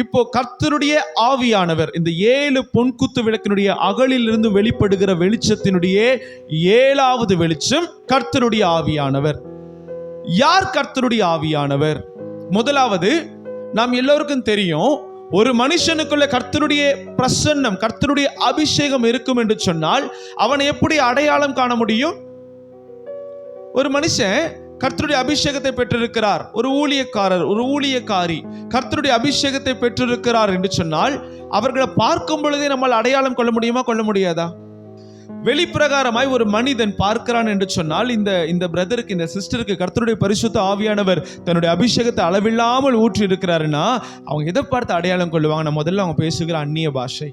இப்போ கர்த்தருடைய ஆவியானவர் இந்த 7 பொன்குத்து விளக்கினுடைய அகலிலிருந்து வெளிப்படுகிற வெளிச்சத்தினுடைய 7வது வெளிச்சம் கர்த்தருடைய ஆவியானவர். யார் கர்த்தருடைய ஆவியானவர்? முதலாவது, நாம் எல்லோருக்கும் தெரியும், ஒரு மனுஷனுக்குள்ள கர்த்தருடைய பிரசன்னம், கர்த்தருடைய அபிஷேகம் இருக்கும் என்று சொன்னால் அவனை எப்படி அடையாளம் காண முடியும்? ஒரு மனுஷன் கர்த்தருடைய அபிஷேகத்தை பெற்றிருக்கிறார், ஒரு ஊழியக்காரர், ஒரு ஊழியக்காரி கர்த்தருடைய அபிஷேகத்தை பெற்றிருக்கிறார் என்று சொன்னால் அவர்களை பார்க்கும் பொழுதே நம்மால் அடையாளம் கொள்ள முடியுமா, கொள்ள முடியாதா? வெளிப்பிரகாரமாய் ஒரு மனிதன் பார்க்கிறான் என்று சொன்னால் இந்த பிரதருக்கு, இந்த சிஸ்டருக்கு கர்த்தருடைய பரிசுத்த ஆவியானவர் தன்னுடைய அபிஷேகத்தை அளவில்லாமல் ஊற்றி இருக்கிறாருன்னா அவங்க எதை பார்த்து அடையாளம் கொள்ளுவாங்க? முதல்ல அவங்க பேசுகிற அந்நிய பாஷை,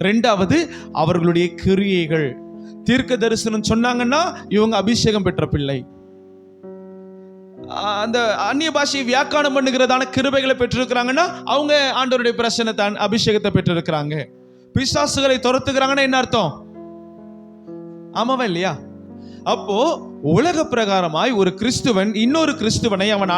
2வது அவர்களுடைய கிரியைகள். தீர்க்க தரிசனம் சொன்னாங்கன்னா இவங்க அபிஷேகம் பெற்ற பிள்ளை. அந்த அந்நிய பாஷையை வியாக்கானம் பண்ணுகிறதான கிருபைகளை பெற்றிருக்கிறாங்கன்னா அவங்க ஆண்டவருடைய பிரசன்னத்தை, அபிஷேகத்தை பெற்றிருக்கிறாங்க. பிசாசுகளை துரத்துக்கிறாங்கன்னா என்ன அர்த்தம்? ஆமாவா இல்லையா? அப்போ உலக பிரகாரமாய் ஒரு கிறிஸ்துவன் இன்னொரு கிறிஸ்துவனை அவன்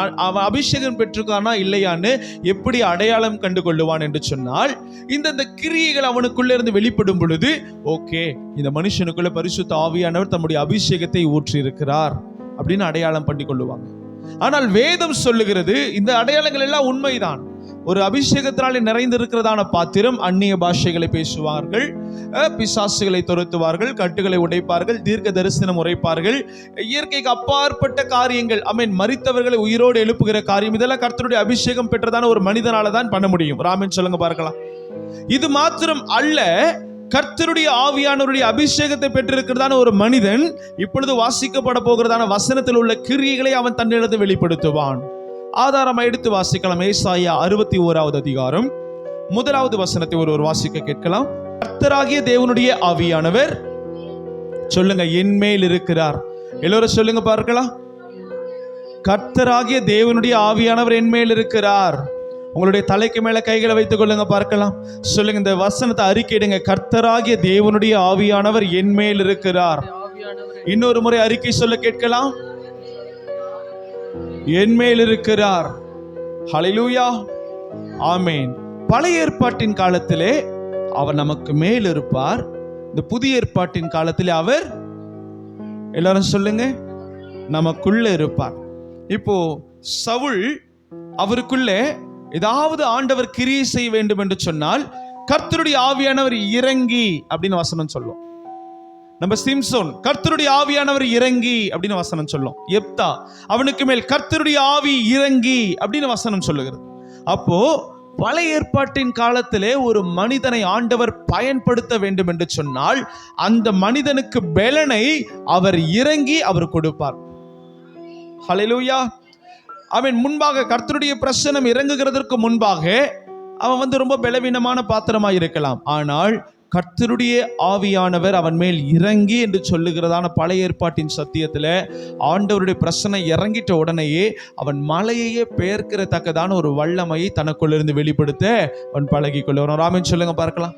அபிஷேகம் பெற்றிருக்கானா இல்லையான்னு எப்படி அடையாளம் கண்டு கொள்ளுவான் என்று சொன்னால், இந்த கிரியைகள் அவனுக்குள்ள இருந்து வெளிப்படும் பொழுது ஓகே, இந்த மனுஷனுக்குள்ள பரிசுத்த ஆவியானவர் தம்முடைய அபிஷேகத்தை ஊற்றி இருக்கிறார் அப்படின்னு அடையாளம் பண்ணி கொள்ளுவாங்க. ஆனால் வேதம் சொல்லுகிறது இந்த அடையாளங்கள் எல்லாம் உண்மைதான். ஒரு அபிஷேகத்தினாலே நிறைந்திருக்கிறதான பாத்திரம் அந்நிய பாஷைகளை பேசுவார்கள், பிசாசுகளை துரத்துவார்கள், கட்டுகளை உடைப்பார்கள், தீர்க்க தரிசனம் உரைப்பார்கள், இயற்கைக்கு அப்பாற்பட்ட காரியங்கள், மரித்தவர்களை உயிரோடு எழுப்புகிற காரியம், இதெல்லாம் கர்த்தருடைய அபிஷேகம் பெற்றதான ஒரு மனிதனால தான் பண்ண முடியும். ராமன் சொல்லுங்க பார்க்கலாம். இது மாத்திரம் அல்ல, கர்த்தருடைய ஆவியானவருடைய அபிஷேகத்தை பெற்றிருக்கிறதான ஒரு மனிதன் இப்பொழுது வாசிக்கப்பட போகிறதான வசனத்தில் உள்ள கிரியைகளை அவன் தன்னிடத்து வெளிப்படுத்துவான். ஆதாரம் எடுத்து வாசிக்கலாம். ஏசாயா 61வது அதிகாரம் 1வது வசனத்தை ஒருவர் வாசிக்க கேட்கலாம். கர்த்தராகிய தேவனுடைய ஆவியானவர் சொல்லுங்க என் மேல் இருக்கிறார். எல்லோரும் சொல்லுங்க பார்க்கலாம். கர்த்தராகிய தேவனுடைய ஆவியானவர் என் மேல் இருக்கிறார். உங்களுடைய தலைக்கு மேல கைகளை வைத்துக் கொள்ளுங்க பார்க்கலாம். சொல்லுங்க, இந்த வசனத்தை அறிக்கையிடுங்க. கர்த்தராகிய தேவனுடைய ஆவியானவர் என் மேல் இருக்கிறார். இன்னொரு முறை அறிக்கை சொல்ல கேட்கலாம். என் மேல் இருக்கிறார். ஹல்லேலூயா, ஆமென். பழைய ஏற்பாட்டின் காலத்திலே அவர் நமக்கு மேல் இருப்பார். இந்த புதிய ஏற்பாட்டின் காலத்திலே அவர், எல்லாரும் சொல்லுங்க, நமக்குள்ள இருப்பார். இப்போ சவுல், அவருக்குள்ளே ஏதாவது ஆண்டவர் கிரியை செய்ய வேண்டும் என்று சொன்னால் கர்த்தருடைய ஆவியானவர் இறங்கி அப்படின்னு வசனம் சொல்லும். நம்ம சிம்சோன், கர்த்தருடைய ஆவியானவர் இறங்கி அப்படின்னு வசனம் சொல்லும். எப்தா, அவனுக்கு மேல் கர்த்தருடைய ஆவி இறங்கி அப்படின்னு வசனம் சொல்லுகிறது. அப்போ பழைய ஏற்பாட்டின் காலத்திலே ஒரு மனிதனை ஆண்டவர் பயன்படுத்த வேண்டும் என்று சொன்னால் அந்த மனிதனுக்கு பெலனை அவர் இறங்கி அவர் கொடுப்பார். ஹல்லேலூயா. அவன் முன்பாக கர்த்தருடைய பிரசன்னம் இறங்குகிறதற்கு முன்பாக அவன் ரொம்ப பலவீனமான பாத்திரமாக இருக்கலாம். ஆனால் கர்த்தருடைய ஆவியானவர் அவன் மேல் இறங்கி என்று சொல்லுகிறதான பழைய ஏற்பாட்டின் சத்தியத்தில் ஆண்டவருடைய பிரசன்னம் இறங்கிட்ட உடனேயே அவன் மலையையே பெயர்க்கிறதக்கதான ஒரு வல்லமையை தனக்குள்ளிருந்து வெளிப்படுத்த அவன் பழகி கொள்ளுவான். ராமன் சொல்லுங்க பார்க்கலாம்.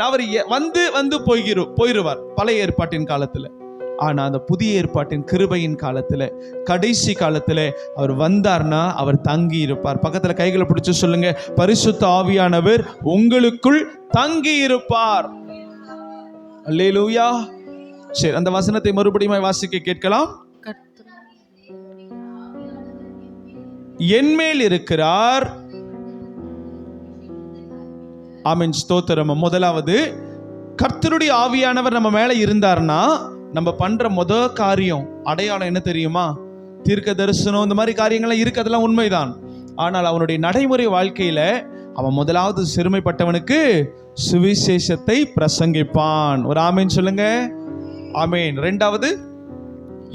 அவர் வந்து போயிருவார் பழைய ஏற்பாட்டின் காலத்தில். ஆனா அந்த புதிய ஏற்பாட்டின் கிருபையின் காலத்துல, கடைசி காலத்துல அவர் வந்தார்னா அவர் தங்கி இருப்பார். பக்கத்துல கைகளை பிடிச்சு சொல்லுங்க, பரிசுத்த ஆவியானவர் உங்களுக்குள் தங்கி இருப்பார். அல்லேலூயா. சரி, அந்த வசனத்தை மறுபடியும் வாசிக்க கேட்கலாம். என் மேல் இருக்கிறார். ஆமென், ஸ்தோத்திரம். முதலாவது, கர்த்தருடைய ஆவியானவர் நம்ம மேல இருந்தார்னா நம்ம பண்ற காரியம், அடையாளம் என்ன தெரியுமா? தீர்க்க தரிசனம், இந்த மாதிரி காரியங்கள்லாம் இருக்கு, அதெல்லாம் உண்மைதான். ஆனால் அவனுடைய நடைமுறை வாழ்க்கையில அவன் முதலாவது சிறுமைப்பட்டவனுக்கு சுவிசேஷத்தை பிரசங்கிப்பான். ஒரு ஆமேன் சொல்லுங்க. ஆமேன். 2வது,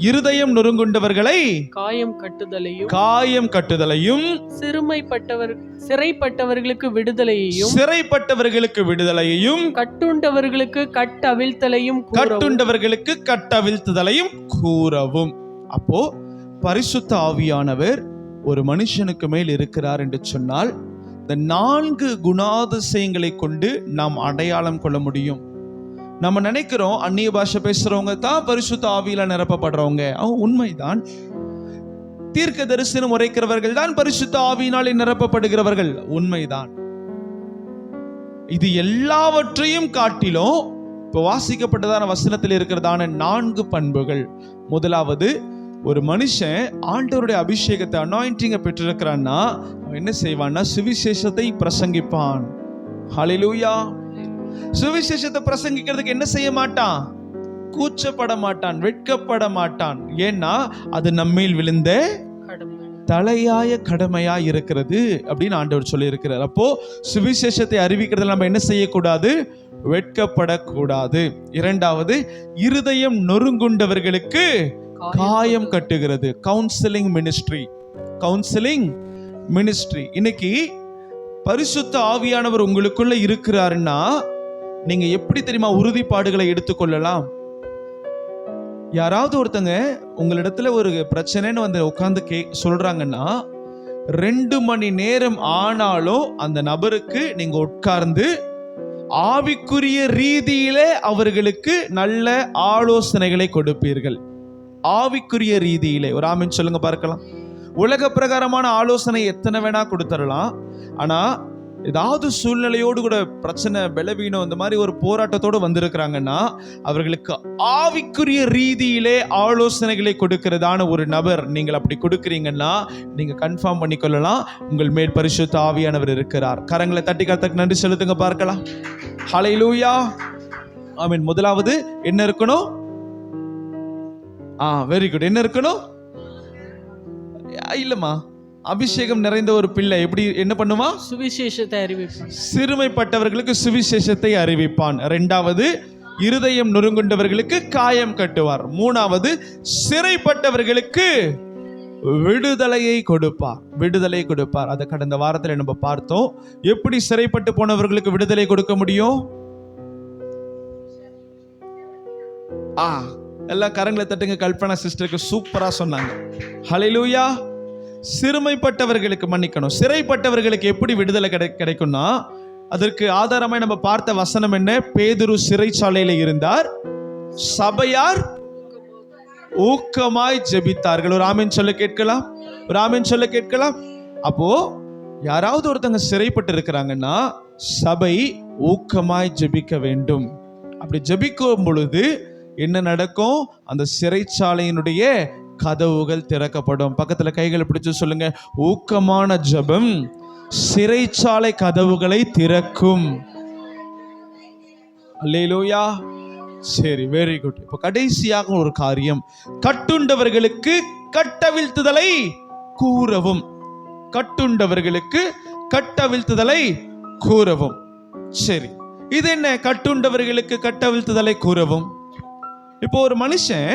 இருதயம் நொறுங்குண்டவர்களை காயம் கட்டுதலையும் சிறைப்பட்டவர்களுக்கு விடுதலையையும் கட்டுண்டவர்களுக்கு கட்டவிழ்த்தலையும் கூறவும். அப்போ பரிசுத்த ஆவியானவர் ஒரு மனுஷனுக்கு மேல் இருக்கிறார் என்று சொன்னால் இந்த 4 குணாதிசயங்களை கொண்டு நாம் அடையாளம் கொள்ள முடியும். நம்ம நினைக்கிறோம் அந்நிய பாஷை பேசுறவங்க தான் பரிசுத்த ஆவியில நிரப்பப்படுறவங்க. உண்மைதான். தீர்க்க தரிசனம் உரைக்கிறவர்கள் தான் பரிசுத்த ஆவியினாலே நிரப்பப்படுகிறவர்கள். உண்மைதான். இது எல்லாவற்றையும் காட்டிலும் இப்போ வாசிக்கப்பட்டதான வசனத்தில் இருக்கிறதான 4 பண்புகள். முதலாவது, ஒரு மனுஷன் ஆண்டவருடைய அபிஷேகத்தை அனாயிண்டிங்கை பெற்றிருக்கிறான்னா அவன் என்ன செய்வான்னா சுவிசேஷத்தை பிரசங்கிப்பான். ஹல்லேலூயா. சுவிசேஷத்தை பிரசங்கிக்கிறதுக்கு என்ன செய்ய மாட்டான்? கூச்சப்பட மாட்டான், வெட்கப்பட மாட்டான். ஏன்னா அது நம்மேல் விழுந்த தலையாய கடமையா இருக்கிறது அப்படின்னு ஆண்டவர் சொல்லி இருக்கிறார். அப்போ சுவிசேஷத்தை அறிவிக்கிறதுல நம்ம என்ன செய்யக்கூடாது? வெட்கப்படக்கூடாது. இரண்டாவது, இருதயம் நொறுங்குண்டவர்களுக்கு காயம் கட்டுகிறது. Counselling ministry. Counselling ministry. இன்னைக்கு பரிசுத்த ஆவியானவர் உங்களுக்குள்ள இருக்கிறாருன்னா நீங்க எப்படி தெரியுமா உறுதிப்பாடுகளை எடுத்துக்கொள்ளலாம்? யாராவது ஒருத்தங்க உங்களிடத்துல ஒரு பிரச்சனைன்னு வந்து உட்கார்ந்து சொல்றாங்கன்னா 2 மணி நேரம் ஆனாலும் அந்த நபருக்கு நீங்க உட்கார்ந்து ஆவிக்குரிய ரீதியிலே அவர்களுக்கு நல்ல ஆலோசனைகளை கொடுப்பீர்கள். ஆவிக்குரிய ரீதியிலே. ஒரு ஆமென் சொல்லுங்க பார்க்கலாம். உலக பிரகாரமான ஆலோசனை எத்தனை வேணா கொடுத்துடலாம். ஆனா ஏதாவது சூழ்நிலையோடு கூட பிரச்சனை, பலவீனம், இந்த மாதிரி ஒரு போராட்டத்தோடு வந்திருக்கிறாங்கன்னா அவர்களுக்கு ஆவிக்குரிய ரீதியிலே ஆலோசனைகளை கொடுக்கிறதான ஒரு நபர் நீங்கள் அப்படி கொடுக்கிறீங்கன்னா நீங்க கன்ஃபார்ம் பண்ணிக்கொள்ளலாம், உங்கள் மேல் பரிசுத்த ஆவியானவர் இருக்கிறார். கரங்களை தட்டி கர்த்தருக்கு நன்றி செலுத்துங்க பார்க்கலாம். ஹல்லேலூயா. ஆமென். முதலாவது என்ன இருக்கணும்? Very good. என்ன இருக்கணும்? இல்லம்மா, அபிஷேகம் நிறைந்த ஒரு பிள்ளை எப்படி என்ன பண்ணுமா? சுவிசேஷத்தை அறிவிப்பான். சிறுமைப்பட்டவர்களுக்கு சுவிசேஷத்தை அறிவிப்பான். இரண்டாவது, இருதயம் நொறுங்குண்டவர்களுக்கு காயம் கட்டுவார். மூணாவது, சிறைப்பட்டவர்களுக்கு விடுதலையை கொடுப்பார். விடுதலை கொடுப்பார். அதை கடந்த வாரத்தில் நம்ம பார்த்தோம். எப்படி சிறைப்பட்டு போனவர்களுக்கு விடுதலை கொடுக்க முடியும்? எல்லாம் கரங்களை தட்டுங்க. கல்பனா சிஸ்டருக்கு சூப்பரா சொன்னாங்க. ஹல்லேலூயா. சிறுமைப்பட்டவர்களுக்கு மன்னிக்கணும், சிறைப்பட்டவர்களுக்கு எப்படி விடுதலை கிடைக்கும்னா அதற்கு ஆதாரமாய் நம்ம பார்த்த வசனம் என்ன? பேதுரு சிறைச்சாலையில இருந்தார், சபையார் ஊக்கமாய் ஜெபித்தார்கள். ஒரு ஆமென் சொல்ல கேட்கலாம். ஒரு ஆமென் சொல்ல கேட்கலாம். அப்போ யாராவது ஒருத்தங்க சிறைப்பட்டு இருக்கிறாங்கன்னா சபை ஊக்கமாய் ஜெபிக்க வேண்டும். அப்படி ஜெபிக்கும் பொழுது என்ன நடக்கும்? அந்த சிறைச்சாலையினுடைய கதவுகள் திறக்கப்படும். பக்கத்துல கைகளை பிடிச்சு சொல்லுங்க, ஊக்கமான ஜெபம் சிறைச்சாலை கதவுகளை திறக்கும். அல்லேலூயா. சரி, வெரி குட். இப்ப கடைசியாக ஒரு காரியம், கட்டுண்டவர்களுக்கு கட்டவிழ்த்துதலை கூறவும். கட்டுண்டவர்களுக்கு கட்டவிழ்த்துதலை கூறவும். சரி, இது என்ன? கட்டுண்டவர்களுக்கு கட்டவிழ்த்துதலை கூறவும். இப்போ ஒரு மனுஷன்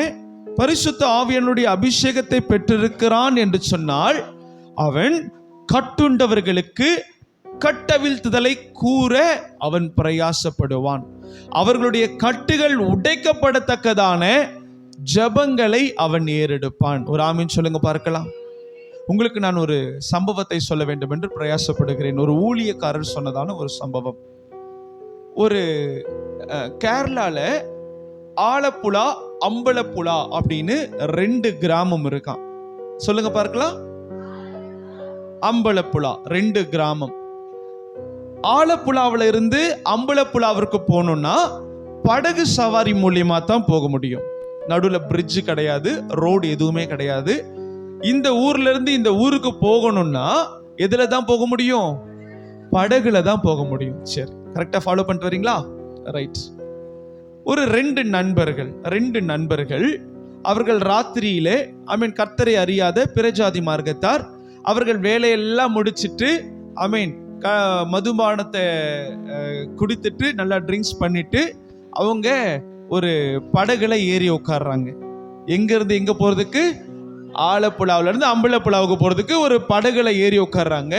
பரிசுத்த ஆவியானுடைய அபிஷேகத்தை பெற்றிருக்கிறான் என்று சொன்னால் அவன் கட்டுண்டவர்களுக்கு கட்டவிழ்த்துதலை கூற அவன் பிரயாசப்படுவான். அவர்களுடைய கட்டுகள் உடைக்கப்படத்தக்கதான ஜெபங்களை அவன் ஏறெடுப்பான். ஒரு ஆமீன் சொல்லுங்க பார்க்கலாம். உங்களுக்கு நான் ஒரு சம்பவத்தை சொல்ல வேண்டும் என்று பிரயாசப்படுகிறேன். ஒரு ஊழியக்காரர் சொன்னதான ஒரு சம்பவம். ஒரு கேரளால ஆலப்புழா, அம்பலப்புழா அப்படின்னு 2 கிராமம் இருக்கான். சொல்லுங்க பார்க்கலாம். அம்பலப்புழா 2 கிராமம். ஆலப்புழாவில இருந்து அம்பலப்புழாவிற்கு போகணும்னா படகு சவாரி மூலியமா தான் போக முடியும். நடுவில் பிரிட்ஜ் கிடையாது, ரோடு எதுவுமே கிடையாது. இந்த ஊர்ல இருந்து இந்த ஊருக்கு போகணும்னா எதுல தான் போக முடியும்? படகுல தான் போக முடியும். சரி, கரெக்டா ஃபாலோ பண்ணிட்டு வரீங்களா? ரைட். ஒரு 2 நண்பர்கள் அவர்கள் ராத்திரியிலே கர்த்தரை அறியாத பிறஜாதி மார்க்கத்தார், அவர்கள் வேலையெல்லாம் முடிச்சிட்டு மதுபானத்தை குடித்துட்டு நல்லா ட்ரிங்க்ஸ் பண்ணிட்டு அவங்க ஒரு படகுல ஏறி உட்கார்றாங்க. எங்க இருந்து எங்க போறதுக்கு? ஆலப்புழாவில இருந்து அம்பலப்புழாவுக்கு போறதுக்கு ஒரு படகுல ஏறி உட்கார்றாங்க.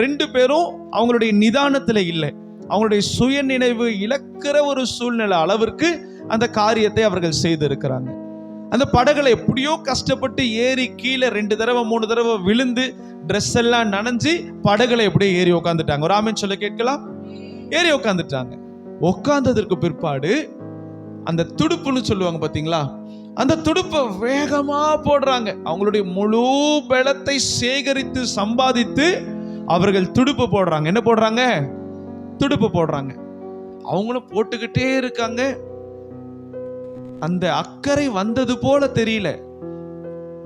2 பேரும் அவங்களுடைய நிதானத்துல இல்லை, அவங்களுடைய சுய நினைவு இழக்கிற ஒரு சூழ்நிலை அளவிற்கு அந்த காரியத்தை அவர்கள் செய்திருக்கிறாங்க. அந்த படகுல எப்படியோ கஷ்டப்பட்டு ஏறி கீழே 2 தடவை 3 தடவை விழுந்து ட்ரெஸ் எல்லாம் நனைஞ்சு படகுல எப்படியோ ஏறி உட்காந்துட்டாங்க. ஒரு ஆமென் சொல்ல கேட்கலாம். ஏறி உட்காந்துட்டாங்க. உட்கார்ந்ததற்கு பிற்பாடு அந்த துடுப்புன்னு சொல்லுவாங்க பாத்தீங்களா, அந்த துடுப்பை வேகமா போடுறாங்க. அவங்களுடைய முழு பலத்தை சேகரித்து சம்பாதித்து அவர்கள் துடுப்பு போடுறாங்க. என்ன போடுறாங்க? துடுப்பு போடுறாங்க. அவங்களும் போட்டுக்கிட்டே இருக்காங்க. அந்த அக்கறை வந்தது போல தெரியல.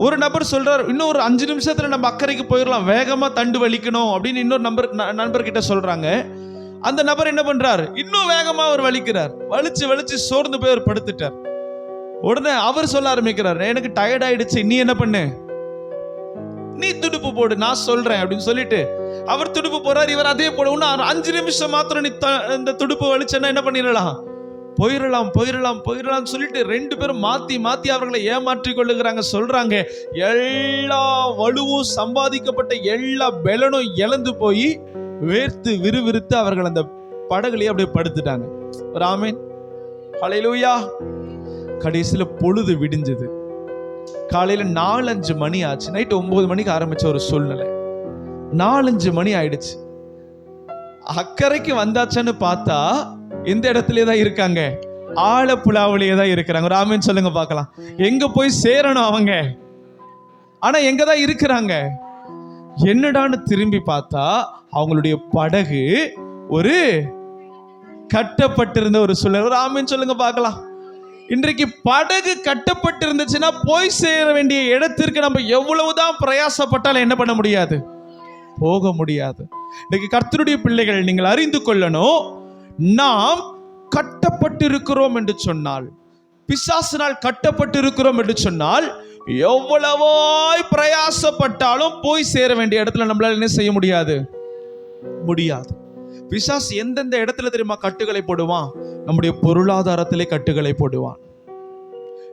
ஒரு நபர் சொல்றார், இன்னும் ஒரு 5 நிமிஷத்துல நம்ம அக்கறைக்கு போயிடலாம், வேகமா தண்டு வலிக்கணும் அப்படின்னு இன்னொரு நண்பர்கிட்ட சொல்றாங்க. அந்த நபர் என்ன பண்றார், இன்னும் வேகமா அவர் வலிக்கிறார். வலிச்சு சோர்ந்து போய் அவர் படுத்துட்டார். உடனே அவர் சொல்ல ஆரம்பிக்கிறார், எனக்கு டயர்ட் ஆயிடுச்சு, நீ என்ன பண்ணு, நீ துடுப்பு போடு, நான் சொல்றேன் அப்படின்னு சொல்லிட்டு அவர் துடுப்பு போறார். இவர் அதே போல இன்னும் 5 நிமிஷம் மாத்திரம் நீ இந்த துடுப்பு வலிச்சேன்னா என்ன பண்ணிடலாம், போயிடலாம் சொல்லிட்டு 2 பேரும் மாத்தி அவர்களை ஏமாற்றிக் கொள்ளுகிறாங்க. சொல்றாங்க, எல்லா வலுவும் சம்பாதிக்கப்பட்ட எல்லா பலனும் இழந்து போய் வேர்த்து விறுவிறுத்து அவர்கள் அந்த படகுலயே அப்படியே படுத்துட்டாங்க. ஒரு ஆமென், ஹல்லேலூயா. கடைசியில பொழுது விடிஞ்சது. காலையில 4-5 மணி ஆச்சு. நைட் 9 மணிக்கு ஆரம்பிச்ச ஒரு சூழ்நிலை. 4-5 மணி ஆயிடுச்சு. அக்கறைக்கு வந்தாச்சுன்னு பார்த்தா எந்த இடத்துலயே தான் இருக்காங்க, ஆலப்புழாவிலேயே தான் இருக்கிறாங்க. ஒரு ஆமென் சொல்லுங்க பார்க்கலாம். எங்க போய் சேரணும் அவங்க, ஆனா எங்க தான் இருக்கிறாங்க. என்னடான்னு திரும்பி பார்த்தா அவங்களுடைய படகு ஒரு கட்டப்பட்டிருந்த ஒரு சூழ்நிலை. ஒரு ஆமென் சொல்லுங்க பார்க்கலாம். இன்றைக்கு படகு கட்டப்பட்டிருந்துச்சுன்னா போய் சேர வேண்டிய இடத்திற்கு நம்ம எவ்வளவுதான் பிரயாசப்பட்டாலும் என்ன பண்ண முடியாது, போக முடியாது. இன்னைக்கு கர்த்தருடைய பிள்ளைகள், நீங்கள் அறிந்து கொள்ளணும், நாம் கட்டப்பட்டிருக்கிறோம் என்று சொன்னால், பிசாசினால் கட்டப்பட்டிருக்கிறோம் என்று சொன்னால், எவ்வளவாய் பிரயாசப்பட்டாலும் போய் சேர வேண்டிய இடத்துல நம்மளால என்ன செய்ய முடியாது. பிசாசு எந்தெந்த இடத்துல தெரியுமா கட்டுகளை போடுவான்? நம்முடைய பொருளாதாரத்திலே கட்டுகளை போடுவான்,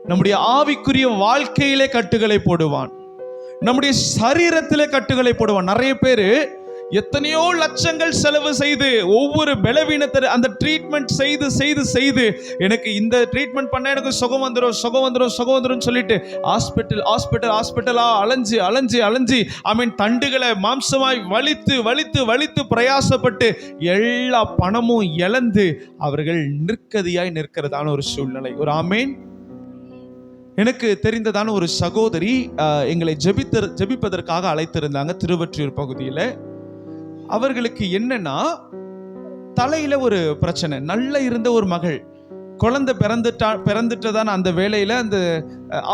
நம்முடைய ஆவிக்குரிய வாழ்க்கையிலே கட்டுகளை போடுவான், நம்முடைய சரீரத்திலே கட்டுகளை போடுவான். நிறைய பேரு எத்தனையோ லட்சங்கள் செலவு செய்து ஒவ்வொரு பலவீனத்தை அந்த ட்ரீட்மெண்ட் செய்து எனக்கு இந்த ட்ரீட்மெண்ட் பண்ண எனக்கு சுகம் வந்துடும் சொல்லிட்டு ஹாஸ்பிட்டலா அலைஞ்சு தண்டுகளை மாம்சமாய் வலித்து பிரயாசப்பட்டு எல்லா பணமும் இழந்து அவர்கள் நிற்கதியாய் நிற்கிறதான ஒரு சூழ்நிலை. ஒரு ஆமேன். எனக்கு தெரிந்ததான ஒரு சகோதரி எங்களை ஜெபிப்பதற்காக அழைத்திருந்தாங்க திருவொற்றியூர் பகுதியில். அவர்களுக்கு என்னன்னா, தலையில ஒரு பிரச்சனை. நல்ல இருந்த ஒரு மகள், குழந்தை பிறந்துட்டதான அந்த வேளையில, அந்த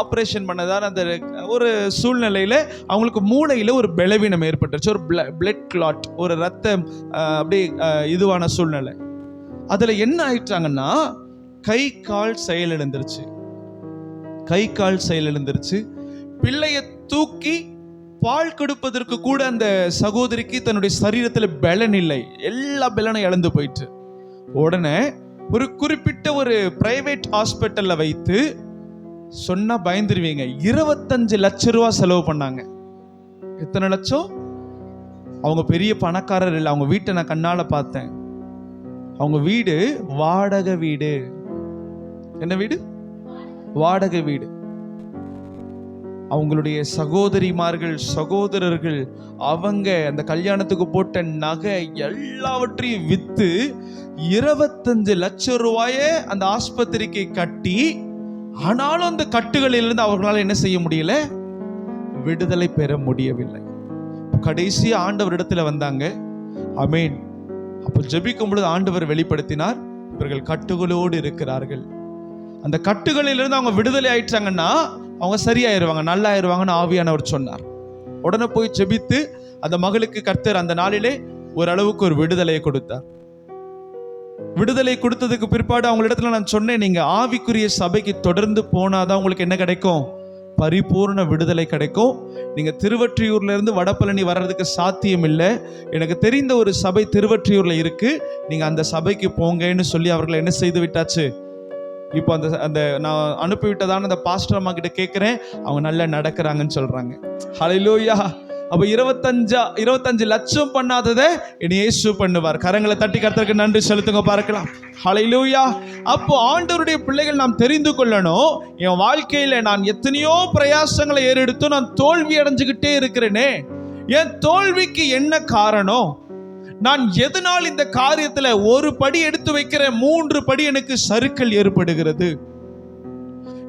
ஆப்ரேஷன் பண்ணதான அந்த ஒரு சூழ்நிலையில அவங்களுக்கு மூளையில ஒரு பலவீனம் ஏற்பட்டுருச்சு. ஒரு பிளட் கிளாட், ஒரு ரத்தம் அப்படியே இதுவான சூழ்நிலை. அதுல என்ன ஆயிட்டாங்கன்னா, கை கால் செயலிழந்துருச்சு. பிள்ளைய தூக்கி பால் கொடுப்பதற்கு கூட அந்த சகோதரிக்கு தன்னுடைய சரீரத்தில் பலன் இல்லை. எல்லா பலனும் இழந்து போயிட்டு, உடனே ஒரு குறிப்பிட்ட ஒரு பிரைவேட் ஹாஸ்பிட்டல்ல வைத்து, சொன்னா பயந்துருவீங்க, 25 லட்சம் ரூபாய் செலவு பண்ணாங்க. எத்தனை லட்சம்? அவங்க பெரிய பணக்காரர் இல்லை. அவங்க வீட்டை நான் கண்ணால பார்த்தேன். அவங்க வீடு வாடகை வீடு. என்ன வீடு? வாடகை வீடு. அவங்களுடைய சகோதரிமார்கள், சகோதரர்கள், அவங்க அந்த கல்யாணத்துக்கு போட்ட நகை எல்லாவற்றையும் வித்து 25 லட்சம் ரூபாயை அந்த ஆஸ்பத்திரிக்கு கட்டி, ஆனாலும் அந்த கட்டுகளிலிருந்து அவர்களால் என்ன செய்ய முடியல, விடுதலை பெற முடியவில்லை. கடைசி ஆண்டவரிடத்துல வந்தாங்க. ஆமென். அப்போ ஜெபிக்கும் பொழுது ஆண்டவர் வெளிப்படுத்தினார், இவர்கள் கட்டுகளோடு இருக்கிறார்கள். அந்த கட்டுகளிலிருந்து அவங்க விடுதலை ஆயிட்டாங்கன்னா அவங்க சரியாயிருவாங்க, நல்லா ஆயிருவாங்கன்னு ஆவியானவர் சொன்னார். உடனே போய் ஜெபித்து அந்த மகளுக்கு கர்த்தர் அந்த நாளிலே ஓரளவுக்கு ஒரு விடுதலையை கொடுத்தார். விடுதலை கொடுத்ததுக்கு பிற்பாடு அவங்களிடத்துல நான் சொன்னேன், நீங்க ஆவிக்குரிய சபைக்கு தொடர்ந்து போனாதான் உங்களுக்கு என்ன கிடைக்கும், பரிபூர்ண விடுதலை கிடைக்கும். நீங்க திருவொற்றியூர்ல இருந்து வடபழனி வர்றதுக்கு சாத்தியம் இல்லை. எனக்கு தெரிந்த ஒரு சபை திருவொற்றியூர்ல இருக்கு, நீங்க அந்த சபைக்கு போங்கன்னு சொல்லி அவர்களை என்ன செய்து விட்டாச்சு. இப்போ அந்த நான் அனுப்பிவிட்டதான அந்த பாஸ்டர் அம்மா கிட்ட கேட்கிறேன், அவங்க நல்லா நடக்கிறாங்கன்னு சொல்றாங்க. ஹல்லேலூயா. அப்ப 25 லட்சம் பண்ணாததை இனி இயேசு பண்ணுவார். கரங்களை தட்டி கர்த்தருக்கு நன்றி செலுத்துங்க பார்க்கலாம். ஹல்லேலூயா. அப்போ ஆண்டவருடைய பிள்ளைகள் நாம் தெரிந்து கொள்ளணும், என் வாழ்க்கையில நான் எத்தனையோ பிரயாசங்களை ஏறெடுத்து நான் தோல்வி அடைஞ்சுக்கிட்டே இருக்கிறேனே, என் தோல்விக்கு என்ன காரணம்? நான் எதனால் இந்த காரியத்துல ஒரு படி எடுத்து வைக்கிறேன், 3 படி எனக்கு சறுக்கல் ஏற்படுகிறது.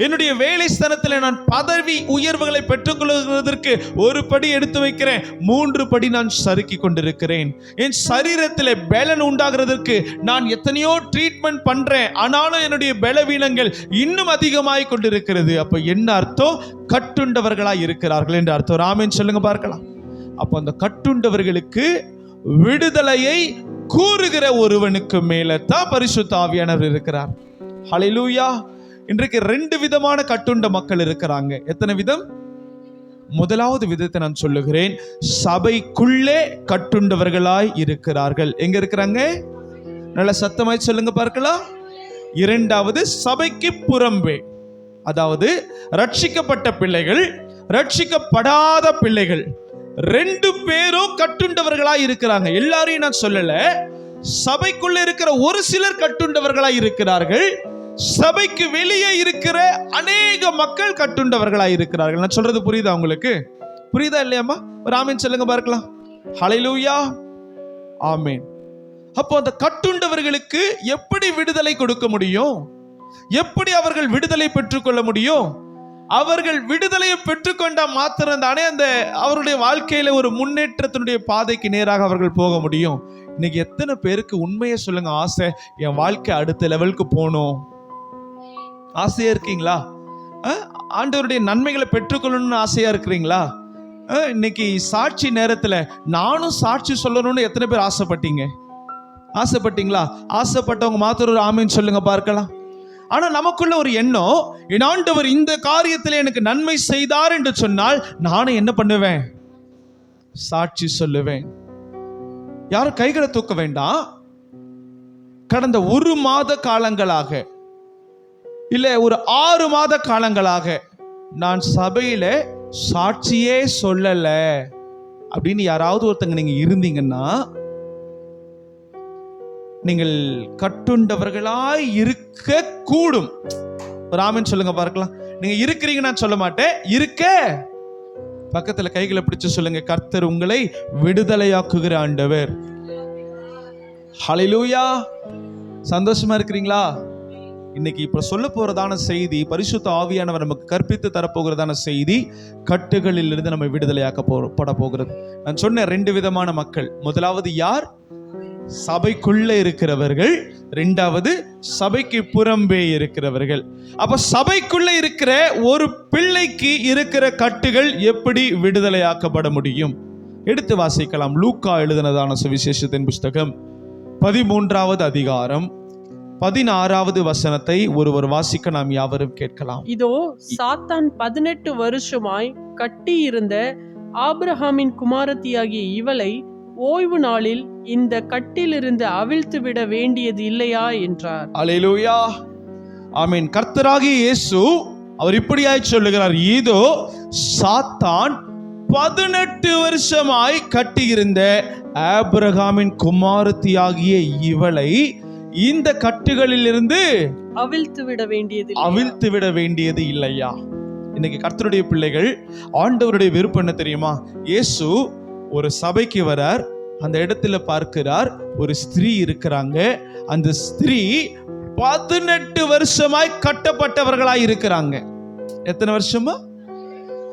என்னுடைய வேலை ஸ்தானத்தில் நான் பதவி உயர்வுகளை பெற்றுக்கொள்வதற்கு ஒரு படி எடுத்து வைக்கிறேன், 3 படி நான் சறுக்கி கொண்டிருக்கிறேன். என் சரீரத்தில் பலன் உண்டாகிறதற்கு நான் எத்தனையோ ட்ரீட்மெண்ட் பண்றேன், ஆனாலும் என்னுடைய பலவீனங்கள் இன்னும் அதிகமாய் கொண்டிருக்கிறது. அப்ப என்ன அர்த்தம்? கட்டுண்டவர்களாய் இருக்கிறார்கள் என்று அர்த்தம். ஆமென் சொல்லுங்க பார்க்கலாம். அப்ப அந்த கட்டுண்டவர்களுக்கு விடுதலையை கூறுகிற ஒருவனுக்கு மேல தான் பரிசுத்த ஆவியானவர் இருக்கிறார். ஹல்லேலூயா. இன்றைக்கு 2 விதமான கட்டுண்ட மக்கள் இருக்கிறாங்க. எத்தனை விதம்? முதலாவது விதத்தை நான் சொல்லுகிறேன், சபைக்குள்ளே கட்டுண்டவர்களாய் இருக்கிறார்கள். எங்க இருக்கிறாங்க? நல்ல சத்தமாய் சொல்லுங்க பார்க்கலாம். இரண்டாவது, சபைக்கு புறம்பே, அதாவது ரட்சிக்கப்பட்ட பிள்ளைகள், ரட்சிக்கப்படாத பிள்ளைகள் 2 பேரும் கட்டுண்டவர்களாய் இருக்கிறாங்க. எல்லாரையும் நான் சொல்லல, சபைக்குள்ள இருக்கிற ஒரு சிலர் கட்டுண்டவர்களாய் இருக்கிறார்கள், சபைக்கு வெளியே இருக்கிற அநேக மக்கள் கட்டுண்டவர்களாய் இருக்கிறார்கள். நான் சொல்றது புரியுதா உங்களுக்கு? புரியுதா இல்லையாம்மா? ஒரு ஆமீன் சொல்லுங்க பார்க்கலாம். ஹல்லேலூயா, ஆமீன். அப்போ அந்த கட்டுண்டவர்களுக்கு எப்படி விடுதலை கொடுக்க முடியும்? எப்படி அவர்கள் விடுதலை பெற்றுக்கொள்ள முடியும்? அவர்கள் விடுதலையை பெற்றுக்கொண்ட மாத்திரம் தானே அந்த அவருடைய வாழ்க்கையில ஒரு முன்னேற்றத்தினுடைய பாதைக்கு நேராக அவர்கள் போக முடியும். இன்னைக்கு எத்தனை பேருக்கு உண்மையை சொல்லுங்க, ஆசை, என் வாழ்க்கை அடுத்த லெவலுக்கு போகணும், ஆசையா இருக்கீங்களா? ஆண்டவருடைய நன்மைகளை பெற்றுக்கொள்ளணும்னு ஆசையா இருக்கிறீங்களா? இன்னைக்கு சாட்சி நேரத்துல நானும் சாட்சி சொல்லணும்னு எத்தனை பேர் ஆசைப்பட்டீங்க? ஆசைப்பட்டீங்களா? ஆசைப்பட்டவங்க மாத்திரம் ஒரு ஆமீன் சொல்லுங்க பார்க்கலாம். ஆனா நமக்குள்ள ஒரு எண்ணம், என் ஆண்டவர் இந்த காரியத்தில் எனக்கு நன்மை செய்தார் என்று சொன்னால் நானும் என்ன பண்ணுவேன்? சாட்சி சொல்லுவேன். யாரும் கைகளை தூக்க வேண்டாம். கடந்த 1 மாத காலங்களாக, இல்ல ஒரு 6 மாத காலங்களாக நான் சபையில சாட்சியே சொல்லல அப்படின்னு யாராவது ஒருத்தங்க நீங்க இருந்தீங்கன்னா, நீங்கள் கட்டுண்டவர்களாய் இருக்க கூடும். ஒரு ஆமென் சொல்லுங்க பார்க்கலாம். நீங்க இருக்கிறீங்க நான் சொல்ல மாட்டேன், இருக்க. பக்கத்துல கைகளை பிடிச்சு சொல்லுங்க, கர்த்தர் உங்களை விடுதலையாக்குகிற ஆண்டவர். ஹல்லேலூயா. சந்தோஷமா இருக்கிறீங்களா? இன்னைக்கு இப்ப சொல்ல போறதான செய்தி, பரிசுத்த ஆவியானவர் நமக்கு கற்பித்து தரப்போகிறதான செய்தி, கட்டுகளில் இருந்து நம்ம விடுதலையாக்கப்பட போகிறது. நான் சொன்ன 2 விதமான மக்கள். முதலாவது யார்? சபைக்குள்ள இருக்கிறவர்கள். 2வது சபைக்கு புறம்பே இருக்கிறவர்கள். அப்ப சபைக்குள்ள இருக்கிற ஒரு பிள்ளைக்கு இருக்கிற கட்டுகள் எப்படி விடுதலையாக்கப்பட முடியும்? எடுத்து வாசிக்கலாம். லூக்கா எழுதினதான சுவிசேஷத்தின் புஸ்தகம் 13வது அதிகாரம் 16வது வசனத்தை ஒருவர் வாசிக்க நாம் யாவரும் கேட்கலாம். இதோ சாத்தான் 18 வருஷமாய் கட்டியிருந்த ஆபிரகாமின் குமாரத்தியாகிய இவளை ஓய்வு நாளில் இந்த கட்டிலிருந்து அவிழ்த்து விட வேண்டியது இல்லையா என்றார். அல்லேலூயா, ஆமென். கர்த்தராகிய இயேசு அவர் இப்படியாய் சொல்லுகிறார், இதோ சாத்தான் 18 வருஷமாய் கட்டியிருந்த ஆபிரகாமின் குமாரத்தியாகிய இவளை இந்த கட்டுகளில் இருந்து அவிழ்த்து விட வேண்டியது இல்லையா? இன்னைக்கு கர்த்தருடைய பிள்ளைகள், ஆண்டவருடைய விருப்பம் என்ன தெரியுமா? இயேசு ஒரு சபைக்கு வரார். அந்த இடத்துல பார்க்கிறார், ஒரு ஸ்திரீ இருக்கிறாங்க. அந்த ஸ்திரீ 18 வருஷமாய் கட்டப்பட்டவர்களாய் இருக்கிறாங்க. எத்தனை வருஷமா?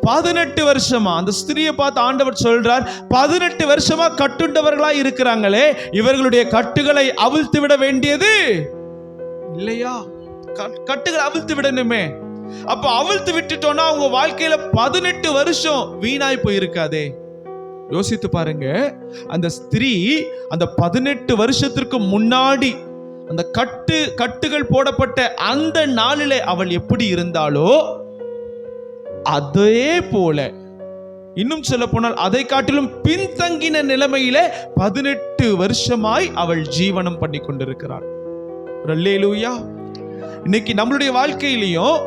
18 வருஷமா. அந்த ஸ்திரியை பார்த்து ஆண்டவர் சொல்றார், 18 வருஷமா கட்டுண்டவர்களாய் இருக்கிறாங்களே, இவர்களுடைய கட்டுகளை அவிழ்த்து விட வேண்டியது இல்லையா? கட்டுகளை அவிழ்த்து விடணுமே. அப்ப அவிழ்த்து விட்டுட்டோம்னா அவங்க வாழ்க்கையில 18 வருஷம் வீணாய் போயிருக்காதே. யோசித்து பாருங்க. அந்த ஸ்திரீ அந்த 18 வருஷத்திற்கு முன்னாடி அந்த கட்டுகள் போடப்பட்ட அந்த நாளிலே அவள் எப்படி இருந்தாலோ அதே போல, இன்னும் சொல்ல போனால் அதை காட்டிலும் பின்தங்கின நிலைமையிலே 18 வருஷமாய் அவள் ஜீவனம் பண்ணி கொண்டிருக்கிறாள். அல்லேலூயா. இன்னைக்கு நம்மளுடைய வாழ்க்கையிலையும்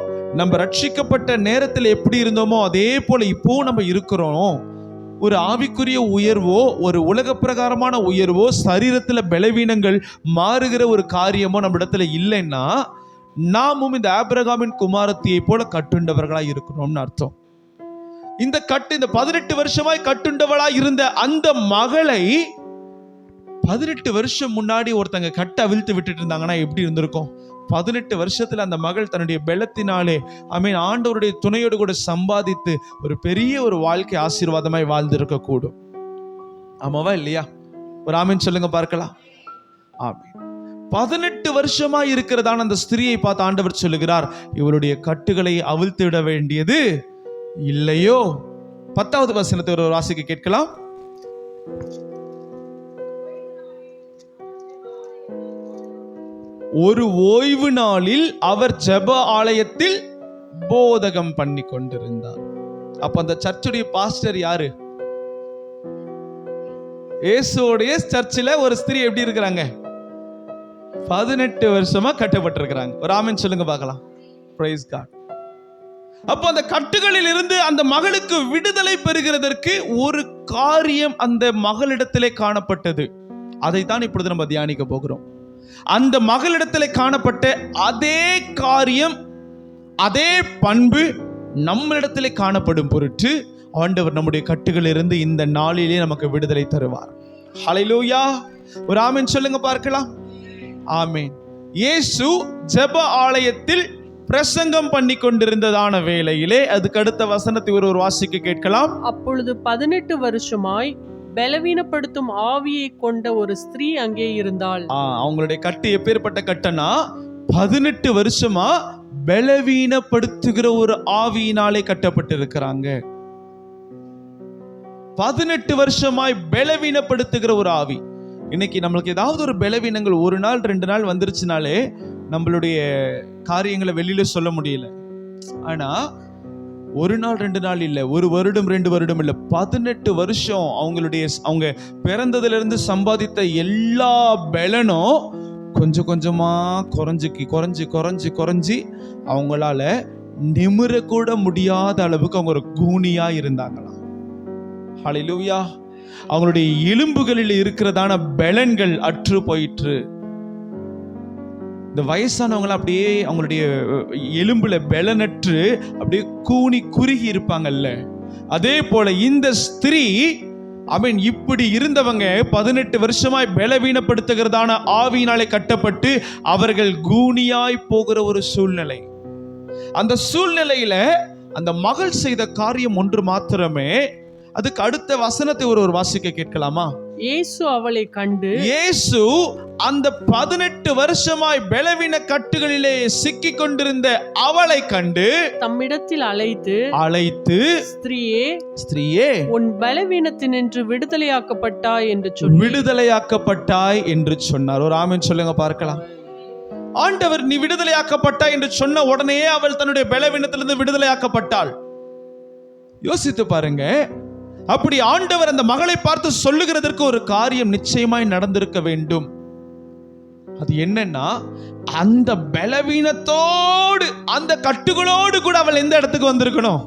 நம்ம ரட்சிக்கப்பட்ட நேரத்தில் எப்படி இருந்தோமோ அதே போல இப்போ நம்ம இருக்கிறோம். ஒரு ஆவிக்குரிய உயர்வோ, ஒரு உலக பிரகாரமான உயர்வோ, சரீரத்தில் பலவீனங்கள் மாறுகிற ஒரு காரியமோ நம்ம இடத்துல இல்லைன்னா நாமும் இந்த ஆபிரகாமின் குமாரத்தியை போல கட்டுண்டவர்களாய் இருக்கணும்னு அர்த்தம். இந்த 18 வருஷமாய் கட்டுண்டவளாய் இருந்த அந்த மகளை 18 வருஷம் முன்னாடி ஒருத்தங்க கட்ட அவிழ்த்து விட்டுட்டு இருந்தாங்கன்னா எப்படி இருந்திருக்கும்? 18 வருஷத்துல அந்த மகள் தன்னுடைய பெலத்தினாலே ஆண்டவருடைய துணையோடு கூட சம்பாதித்து ஒரு பெரிய ஒரு வாழ்க்கை ஆசீர்வாதமாய் வாழ்ந்திருக்க கூடும். ஆமாவா இல்லையா? ஒரு ஆமீன் சொல்லுங்க பார்க்கலாம். ஆமீன். 18 வருஷமா இருக்கிறதான அந்த ஸ்திரியை பார்த்து ஆண்டவர் சொல்லுகிறார், இவருடைய கட்டுகளை அவிழ்த்து விட வேண்டியது இல்லையோ. 10வது வசனத்தை ஒரு வாசிக்க கேட்கலாம். ஒரு ஓய்வு நாளில் அவர் ஜெப ஆலயத்தில் போதகம் பண்ணி கொண்டிருந்தார். அப்ப அந்த சர்ச்சுடைய பாஸ்டர் யாரு? இயேசுவோடைய சர்ச்சில் ஒரு ஸ்திரீ எப்படி இருக்கிறாங்க? 18 வருஷமா கட்டப்பட்டிருக்கிறாங்க. ஒரு ஆமென் சொல்லுங்க பார்க்கலாம். Praise God. அப்போ அந்த கட்டுகளில் இருந்து அந்த மகளுக்கு விடுதலை பெறுகிறதற்கு ஒரு காரியம் அந்த மகளிடத்திலே காணப்பட்டது. அதைத்தான் இப்பொழுது நம்ம தியானிக்க போகிறோம். அந்த மகளிடத்திலே காணப்பட்ட அதே காரியம், அதே பண்பு நம்மளிடத்திலே காணப்படும் பொருட்டு ஆண்டவர் நம்முடைய கட்டுகளிலிருந்து இந்த நாளிலே நமக்கு விடுதலை தருவார். ஹல்லேலூயா. ஒரு ஆமென் சொல்லுங்க பார்க்கலாம். ஆமென். இயேசு ஜெப ஆலயத்தில் பிரசங்கம் பண்ணி கொண்டிருந்ததான வேளையிலே, அதுக்கு அடுத்த வசனத்தை ஒரு வாசிக்க கேட்கலாம். அப்பொழுது 18 வருஷமாய் பலவீனப்படுத்தும் ஆவியை கொண்ட ஒரு ஸ்திரீ அங்கே இருந்தாள். அவங்களுடைய கட்டு எப்பேற்பட்ட கட்டனா, 18 வருஷமா பலவீனப்படுத்துகிற ஒரு ஆவியினாலே கட்டப்பட்டிருக்கிறாங்க. 18 வருஷமாய் பலவீனப்படுத்துகிற ஒரு ஆவி. இன்னைக்கு நம்மளுக்கு ஏதாவது ஒரு பலவீனங்கள் ஒரு நாள் 2 நாள் வந்துருச்சுனாலே நம்மளுடைய காரியங்களை வெளியில சொல்ல முடியல. ஆனா ஒரு நாள் 2 நாள் இல்ல, ஒரு வருடம் 2 வருடம் இல்ல, 18 வருஷம் அவங்க பிறந்ததுல இருந்து சம்பாதித்த எல்லா பலனும் கொஞ்சம் கொஞ்சமா குறைஞ்சி அவங்களால நிமிர கூட முடியாத அளவுக்கு அவங்க ஒரு கூனியா இருந்தாங்களாம். ஹல்லேலூயா. அவங்களுடைய எலும்புகளில் இருக்கிறதான பலன்கள் அற்று போயிற்று. இந்த வயசானவங்க அப்படியே அவங்களுடைய எலும்புல பலனற்று அப்படியே கூனி குறுகி இருப்பாங்கல்ல, அதே போல இந்த ஸ்திரீ இப்படி இருந்தவங்க 18 வருஷமாய் பலவீனப்படுத்துகிறதான ஆவியினாலே கட்டப்பட்டு அவர்கள் கூனியாய் போகிற ஒரு சூழ்நிலை. அந்த சூழ்நிலையில அந்த மகள் செய்த காரியம் ஒன்று மாத்திரமே. அதுக்கு அடுத்த வசனத்தை ஒரு வாசிக்க கேட்கலாமா? இயேசு அவளை கண்டு, இயேசு அந்த 18 வருஷமாய் பலவீன கட்டுகளிலே சிக்கி கொண்டிருந்த அவளை கண்டு தம்மிடத்தில் அழைத்து ஸ்திரீயே உன் பலவீனத்தினின்று விடுதலையாக்கப்பட்டாய் என்று சொன்னார். ஒரு ஆமென் சொல்லுங்க பார்க்கலாம். ஆண்டவர் நீ விடுதலையாக்கப்பட்டாய் என்று சொன்ன உடனே அவள் தன்னுடைய பலவீனத்திலிருந்து விடுதலையாக்கப்பட்டாள். யோசித்து பாருங்க. அப்படி ஆண்டவர் அந்த மகளை பார்த்து சொல்லுகிறதற்கு ஒரு காரியம் நிச்சயமாய் நடந்திருக்க வேண்டும். அது என்னன்னா, அந்த பலவீனத்தோடு அந்த கட்டுகளோடு கூட அவள் எந்த இடத்துக்கு வந்திருக்கணும்?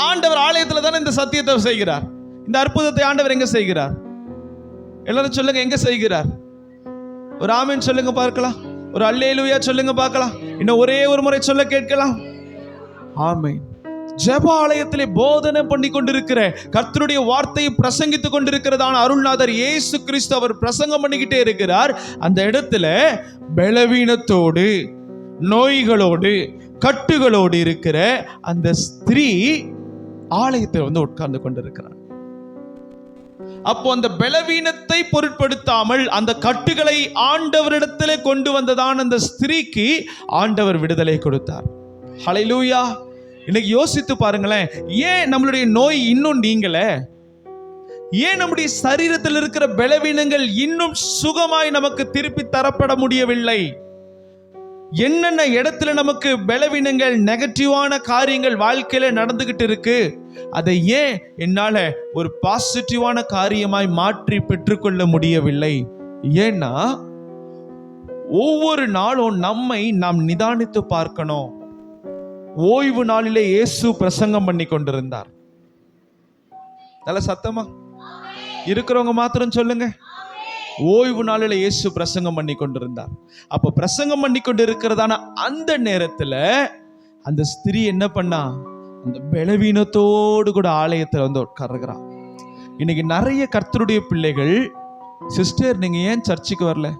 ஆண்டவர் ஆலயத்துல தானே இந்த சத்தியத்தை செய்கிறார். இந்த அற்புதத்தை ஆண்டவர் எங்க செய்கிறார்? எல்லாரும் சொல்லுங்க, எங்க செய்கிறார்? ஒரு ஆமென் சொல்லுங்க பார்க்கலாம். ஒரு அல்லேலூயா சொல்லுங்க பார்க்கலாம். இன்னும் ஒரே ஒரு முறை சொல்ல கேட்கலாம். ஆமென். ஜெப ஆலயத்திலே போதனை பண்ணி கொண்டிருக்கிற, கர்த்தருடைய வார்த்தையை பிரசங்கித்துக் கொண்டிருக்கிறதான அருள்நாதர் இயேசு கிறிஸ்து அவர் பிரசங்கம் பண்ணிக்கிட்டே இருக்கிறார். அந்த இடத்துல பலவீனத்தோடு, நோய்களோடு, கட்டுகளோடு இருக்கிற அந்த ஸ்திரீ ஆலயத்தில் உட்கார்ந்து கொண்டிருக்கிறார். அப்போ அந்த பலவீனத்தை பொருட்படுத்தாமல் அந்த கட்டுகளை ஆண்டவரிடத்திலே கொண்டு வந்ததான அந்த ஸ்திரீக்கு ஆண்டவர் விடுதலை கொடுத்தார். ஹல்லேலூயா. இன்னைக்கு யோசித்து பாருங்களேன், ஏன் நம்மளுடைய நோய் இன்னும் நீங்கல? ஏன் நம்முடைய சரீரத்தில் இருக்கிற பலவீனங்கள் இன்னும் சுகமாய் நமக்கு திருப்பி தரப்பட முடியவில்லை? என்னென்ன இடத்துல நமக்கு பலவீனங்கள், நெகட்டிவான காரியங்கள் வாழ்க்கையில நடந்துகிட்டு இருக்கு, அதை ஏன் என்னால ஒரு பாசிட்டிவான காரியமாய் மாற்றி பெற்றுக்கொள்ள முடியவில்லை? ஏன்னா ஒவ்வொரு நாளும் நம்மை நாம் நிதானித்து பார்க்கணும். ஓய்வு நாளிலே இயேசு பிரசங்கம் பண்ணி கொண்டிருந்தார். நல்ல சத்தமா இருக்கிறவங்க மாத்திரம் சொல்லுங்க. ஓய்வு நாளிலே இயேசு பிரசங்கம் பண்ணி கொண்டிருந்தார். அப்ப பிரசங்கம் பண்ணி கொண்டு இருக்கிறதான அந்த நேரத்துல அந்த ஸ்திரீ என்ன பண்ணா? அந்த பலவீனத்தோடு கூட ஆலயத்துல உட்கார்கிறான். இன்னைக்கு நிறைய கர்த்தருடைய பிள்ளைகள், சிஸ்டர் நீங்க ஏன் சர்ச்சுக்கு வரல?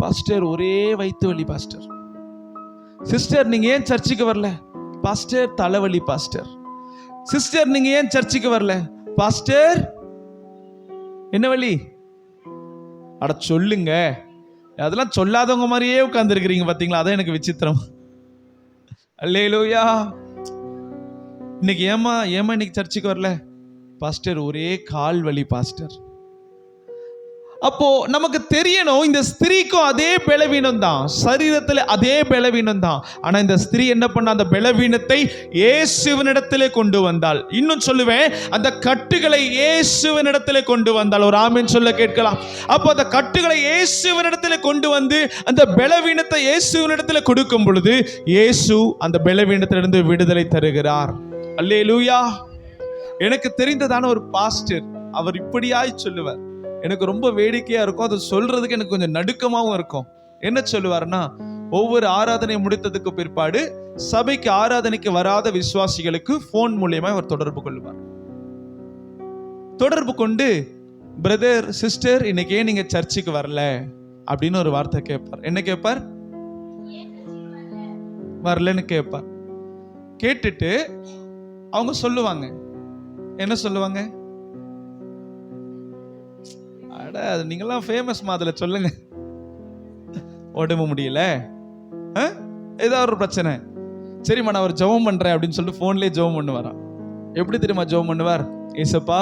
பாஸ்டர் ஒரே வயிற்று வலி பாஸ்டர். சிஸ்டர் நீங்க ஏன் சர்ச்சுக்கு வரல? பாஸ்டர் தலைவலி பாஸ்டர். சிஸ்டர் நீங்க ஏன் சர்ச்சுக்கு வரல? பாஸ்டர் என்ன வலி? அட சொல்லுங்க. அதெல்லாம் சொல்லாதவங்க மாதிரியே உட்கார்ந்து இருக்கிறீங்க பாத்தீங்களா? அதான் எனக்கு விசித்திரம். அல்லேலூயா. இன்னைக்கு ஏமா இன்னைக்கு சர்ச்சுக்கு வரல? பாஸ்டர் ஒரே கால் வலி பாஸ்டர். அப்போ நமக்கு தெரியணும், இந்த ஸ்திரீக்கும் அதே பலவீனம் தான், சரீரத்தில் அதே பலவீனம் தான். ஆனா இந்த ஸ்திரீ என்ன பண்ண? அந்த பலவீனத்தை இயேசுவினிடத்திலே கொண்டு வந்தாள். இன்னும் சொல்லுவேன், அந்த கட்டுகளை இயேசுவினிடத்திலே கொண்டு வந்தாள். ஒரு ஆமென் சொல்ல கேட்கலாம். அப்போ அந்த கட்டுகளை இயேசுவினிடத்திலே கொண்டு வந்து அந்த பலவீனத்தை இயேசுவினிடத்திலே கொடுக்கும் பொழுது இயேசு அந்த பலவீனத்திலிருந்து விடுதலை தருகிறார். அல்லேலூயா. எனக்கு தெரிந்ததான ஒரு பாஸ்டர், அவர் இப்படியாய் சொல்லுவார். எனக்கு ரொம்ப வேடிக்கையா இருக்கும். அது சொல்றதுக்கு எனக்கு கொஞ்சம் நடுக்கமாகவும் இருக்கும். என்ன சொல்லுவார்னா, ஒவ்வொரு ஆராதனை முடித்ததுக்கு பிற்பாடு சபைக்கு ஆராதனைக்கு வராத விசுவாசிகளுக்கு போன் மூலியமா அவர் தொடர்பு கொள்வார். தொடர்பு கொண்டு, பிரதர் சிஸ்டர் இன்னைக்கு ஏன் நீங்க சர்ச்சுக்கு வரல அப்படின்னு ஒரு வார்த்தை கேட்பார். என்ன கேட்பார்? வரலன்னு கேட்பார். கேட்டுட்டு அவங்க சொல்லுவாங்க, என்ன சொல்லுவாங்க? அது நீங்களாம் ஃபேமஸ் மாதிரில சொல்லுங்க. உடம்பு முடியல, ஏதாவது ஒரு பிரச்சனை, சரிம்மா நான் ஒரு ஜெபம் பண்றேன் அப்படின்னு சொல்லிட்டு போன்லயே ஜெபம் பண்ணுவாராம். எப்படி தெரியுமா ஜெபம் பண்ணுவார்? ஏசப்பா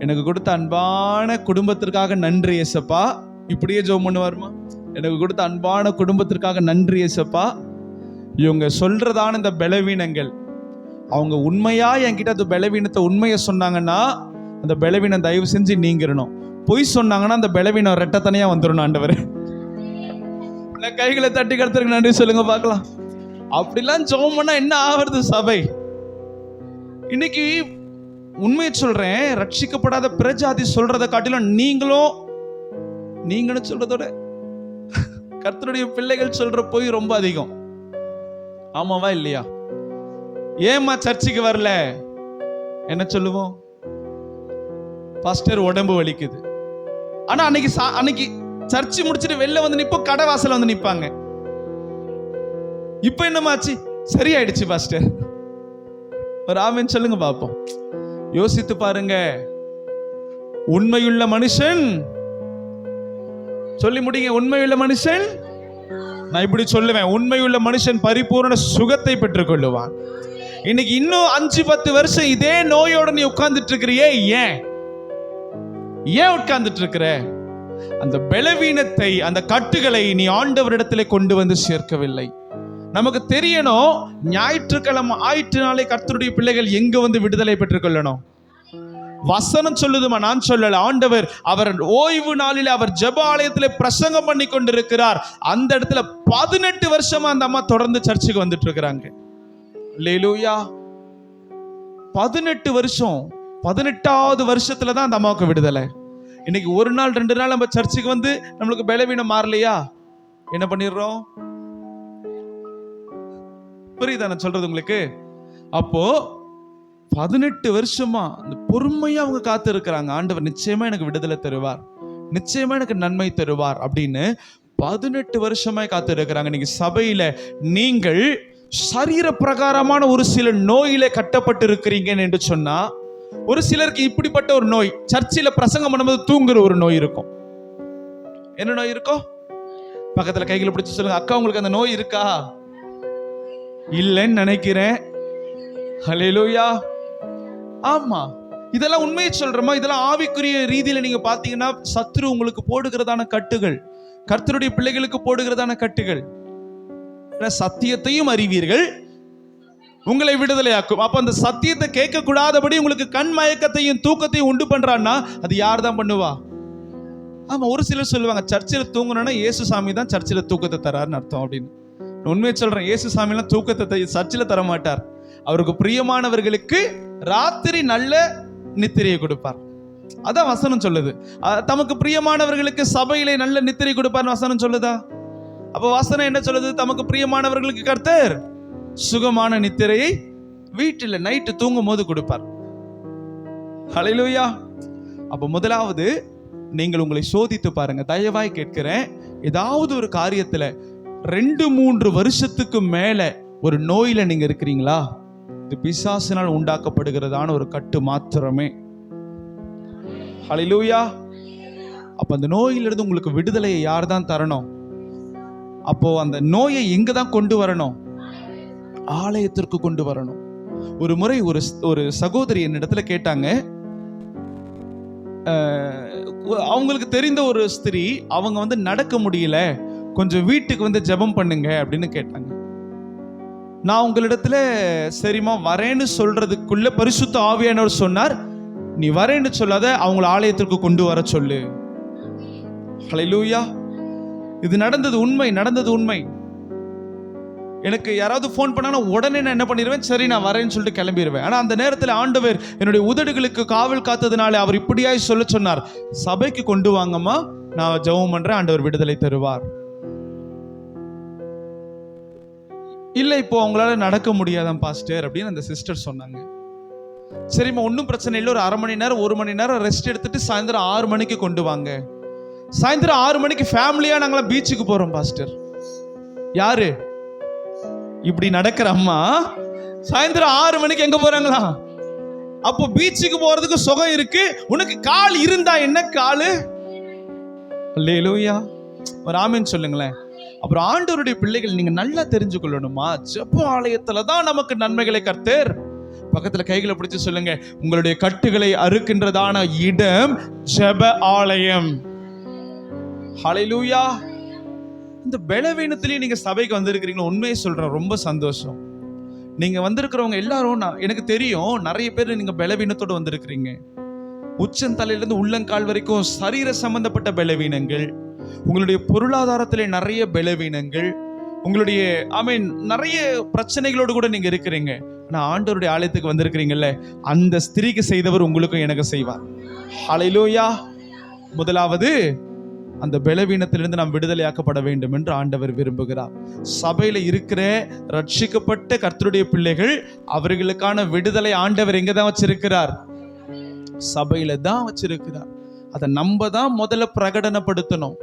எனக்கு கொடுத்த அன்பான குடும்பத்திற்காக நன்றி ஏசப்பா. இப்படியே ஜெபம் பண்ணுவாருமா. எனக்கு கொடுத்த அன்பான குடும்பத்திற்காக நன்றி ஏசப்பா. இவங்க சொல்றதான இந்த பலவீனங்கள், அவங்க உண்மையா என்கிட்ட அந்த பலவீனத்தை உண்மையை சொன்னாங்கன்னா அந்த பலவீனம் தயவு செஞ்சு நீங்கிரணும். பொய் சொன்னாங்கன்னா அந்த பலவீனம் ரெட்டத்தனையா வந்துடணும். ஆண்டவரே, கைகளை தட்டி கருத்துருக்கு நன்றி சொல்லுங்க பார்க்கலாம். அப்படிலாம் ஜெபம் பண்ணா என்ன ஆகிறது சபை? இன்னைக்கு உண்மையை சொல்றேன், ரட்சிக்கப்படாத பிரஜாதி சொல்றதை காட்டிலும் நீங்களும் சொல்றதோட கர்த்தருடைய பிள்ளைகள் சொல்ற பொய் ரொம்ப அதிகம். ஆமாவா இல்லையா? ஏமா சர்ச்சுக்கு வரல? என்ன சொல்லுவோம்? பாஸ்டர் உடம்பு வலிக்குது. ஆனா அன்னைக்கு சர்ச்சு முடிச்சுட்டு வெளில வந்து நிப்போம், கடை வாசல்ல வந்து நிப்பாங்க. இப்ப என்னமாச்சு? சரியாயிடுச்சு பாஸ்டர். ஒரு ஆமென் சொல்லுங்க பாப்போம். யோசித்து பாருங்க. உண்மையுள்ள மனுஷன், சொல்லி முடிங்க. உண்மையுள்ள மனுஷன், நான் இப்படி சொல்லுவேன், உண்மையுள்ள மனுஷன் பரிபூர்ண சுகத்தை பெற்றுக் கொள்ளுவான். இன்னைக்கு இன்னும் 5-10 வருஷம் இதே நோயோட நீ உட்கார்ந்துட்டு இருக்கிறியே, ஏன் உட்கார்ந்துட்டு இருக்கிற? அந்த பலவீனத்தை, அந்த கட்டுகளை நீ ஆண்டவரிடத்திலே கொண்டு வந்து சேர்க்கவில்லை. நமக்கு தெரியணும், ஞாயிற்றுக்கிழமை ஆயிற்றுனாலே கர்த்தருடைய பிள்ளைகள் எங்க வந்து விடுதலை பெற்றுக் கொள்ளணும்? வசனம் சொல்லுதுமா, நான் சொல்லல. ஆண்டவர் அவர் ஓய்வு நாளில் அவர் ஜெப ஆலயத்திலே பிரசங்கம் பண்ணி கொண்டிருக்கிறார். அந்த இடத்துல 18 வருஷமா அந்த அம்மா தொடர்ந்து சர்ச்சுக்கு வந்துட்டு இருக்கிறாங்க. அல்லேலூயா. 18 வருஷம், 18வது வருஷத்துல தான் அந்த அம்மாவுக்கு விடுதலை. இன்னைக்கு 1 நாள் 2 நாள் நம்ம சர்ச்சுக்கு வந்து நம்மளுக்கு பலவீனம் மாறலையா, என்ன பண்ணிடுறோம்? புரியுதா நான் சொல்றது உங்களுக்கு? அப்போ 18 வருஷமா அந்த பொறுமையா அவங்க காத்து இருக்கிறாங்க. ஆண்டவர் நிச்சயமா எனக்கு விடுதலை தருவார், நிச்சயமா எனக்கு நன்மை தருவார் அப்படின்னு 18 வருஷமா காத்து இருக்கிறாங்க. இன்னைக்கு சபையில நீங்கள் சரீர பிரகாரமான ஒரு சில நோயில கட்டப்பட்டு இருக்கிறீங்கன்னு என்று சொன்னா, ஒரு சிலருக்கு இப்படிப்பட்ட ஒரு நோய், சர்ச்சில் பிரசங்கம் பண்ணும்போது தூங்குற ஒரு நோய் இருக்கும். என்ன நோய் இருக்கும்? பக்கத்துல கைகளை பிடிச்சு சொல்லுங்க, அக்கா உங்களுக்கு அந்த நோய் இருக்கா? இல்லைன்னு நினைக்கிறேன். ஹல்லேலூயா. ஆமா, இதெல்லாம் உண்மையை சொல்றோமா? இதெல்லாம் ஆவிக்குரிய ரீதியில நீங்க பாத்தீங்கன்னா சத்துரு உங்களுக்கு போடுகிறதான கட்டுகள், கர்த்தருடைய பிள்ளைகளுக்கு போடுகிறதான கட்டுகள். சத்தியத்தையும் அறிவீர்கள், உங்களை விடுதலையாக்கும். அப்ப அந்த சத்தியத்தை கேட்க கூடாதபடி உங்களுக்கு கண் மயக்கத்தையும் தூக்கத்தையும் உண்டு பண்றான்னா அது யார் தான் பண்ணுவா? ஆமா, ஒரு சிலர் சொல்லுவாங்க, சர்ச்சில் தூங்கணும்னா இயேசு சாமி தான் சர்ச்சில் தூக்கத்தை தராருன்னு அர்த்தம் அப்படின்னு. உண்மையை சொல்றேன், இயேசு சாமிலாம் தூக்கத்தை சர்ச்சில் தர மாட்டார். அவருக்கு பிரியமானவர்களுக்கு ராத்திரி நல்ல நித்திரையை கொடுப்பார். அதான் வசனம் சொல்லுது. தமக்கு பிரியமானவர்களுக்கு சபையிலே நல்ல நித்திரை கொடுப்பார் வசனம் சொல்லுதா? அப்ப வசனம் என்ன சொல்லுது? தமக்கு பிரியமானவர்களுக்கு கர்த்தர் சுகமான நித்திரையை வீட்டில் நைட்டு தூங்கும் போது கொடுப்பார். ஹல்லேலூயா. அப்ப முதலாவது நீங்கள் உங்களை சோதித்து பாருங்க. தயவாய் கேட்கிறேன், ஏதாவது ஒரு காரியத்துல 2-3 வருஷத்துக்கு மேல ஒரு நோயில நீங்க இருக்கிறீங்களா? இது பிசாசினால் உண்டாக்கப்படுகிறதான ஒரு கட்டு மாத்திரமே. ஹல்லேலூயா. அப்ப அந்த நோயிலிருந்து உங்களுக்கு விடுதலையை யார் தான் தரணும்? அப்போ அந்த நோயை எங்க தான் கொண்டு வரணும்? ஆலயத்திற்கு கொண்டு வரணும். ஒரு முறை ஒரு சகோதரி என்னிடத்துல கேட்டாங்க, அவங்களுக்கு தெரிந்த ஒரு ஸ்திரீ, அவங்க நடக்க முடியல, கொஞ்சம் வீட்டுக்கு ஜெபம் பண்ணுங்க அப்படின்னு கேட்டாங்க. நான் உங்களிடத்துல சரிம்மா வரேன்னு சொல்றதுக்குள்ள பரிசுத்த ஆவியானவர் சொன்னார், நீ வரேன்னு சொல்லாத, அவங்கள ஆலயத்திற்கு கொண்டு வர சொல்லு. ஹல்லேலூயா. இது நடந்தது உண்மை. எனக்கு யாராவது ஃபோன் பண்ணா உடனே நான் என்ன பண்ணிடுவேன், சரி நான் வரேன்னு சொல்லிட்டு கிளம்பிடுவேன். ஆனா அந்த நேரத்தில் ஆண்டவர் என்னுடைய உதடுகளுக்கு காவல் காத்ததுனால அவர் இப்படியாய் சொல்ல சொன்னார், சபைக்கு கொண்டு வாங்கம்மா, நான் ஜெபம் பண்றேன், ஆண்டவர் விடுதலை தருவார். இல்லை இப்போ அவங்களால நடக்க முடியாதான் பாஸ்டர் அப்படின்னு அந்த சிஸ்டர் சொன்னாங்க. சரிம்மா ஒன்றும் பிரச்சனை இல்லை, ஒரு அரை மணி நேரம் 1 மணி நேரம் ரெஸ்ட் எடுத்துட்டு சாயந்தரம் 6 மணிக்கு கொண்டு வாங்க. சாயந்தரம் 6 மணிக்கு ஃபேமிலியா நாங்களாம் பீச்சுக்கு போறோம் பாஸ்டர். யாரு இப்படி நடக்கிற அம்மா சாயந்தரம் 6 மணிக்கு எங்க போறாங்களா? அப்போ பீச்சுக்கு போறதுக்கு சுகம் இருக்கு, உனக்கு கால் இருந்தா என்ன காலு? அல்லேலூயா. ஒரு ஆமென் சொல்லுங்களேன். அப்புறம் ஆண்டவருடைய பிள்ளைகள் நீங்க நல்லா தெரிஞ்சு கொள்ளணுமா, ஜெப ஆலயத்துல தான் நமக்கு நன்மைகளை கர்த்தர். பக்கத்துல கைகளை பிடிச்சு சொல்லுங்க, உங்களுடைய கட்டுகளை அறுக்கின்றதான இடம் ஜெப ஆலயம். ஹல்லேலூயா. இந்த பலவீனத்திலேயே நீங்க சபைக்கு வந்திருக்கிறீங்களா? உண்மையை சொல்றேன், ரொம்ப சந்தோஷம். நீங்க வந்திருக்கிறவங்க எல்லாரும் எனக்கு தெரியும், நிறைய பேர் நீங்க பலவீனத்தோடு வந்திருக்கிறீங்க. உச்சந்தலையிலிருந்து உள்ளங்கால் வரைக்கும் சரீர சம்பந்தப்பட்ட பலவீனங்கள், உங்களுடைய பொருளாதாரத்திலே நிறைய பலவீனங்கள், உங்களுடைய நிறைய பிரச்சனைகளோடு கூட நீங்க இருக்கிறீங்க. ஆனா ஆண்டவருடைய ஆலயத்துக்கு வந்திருக்கிறீங்கல்ல, அந்த ஸ்திரீக்கு செய்தவர் உங்களுக்கும் எனக்கு செய்வார். ஹல்லேலூயா. முதலாவது அந்த பலவீனத்திலிருந்து நாம் விடுதலையாக்கப்பட வேண்டும் என்று ஆண்டவர் விரும்புகிறார். சபையில இருக்கிற ரட்சிக்கப்பட்ட கர்த்தருடைய பிள்ளைகள், அவர்களுக்கான விடுதலை ஆண்டவர் எங்க தான் வச்சிருக்கிறார்? சபையில தான் வச்சிருக்கிறார். அதை நம்ம தான் முதல்ல பிரகடனப்படுத்தணும்.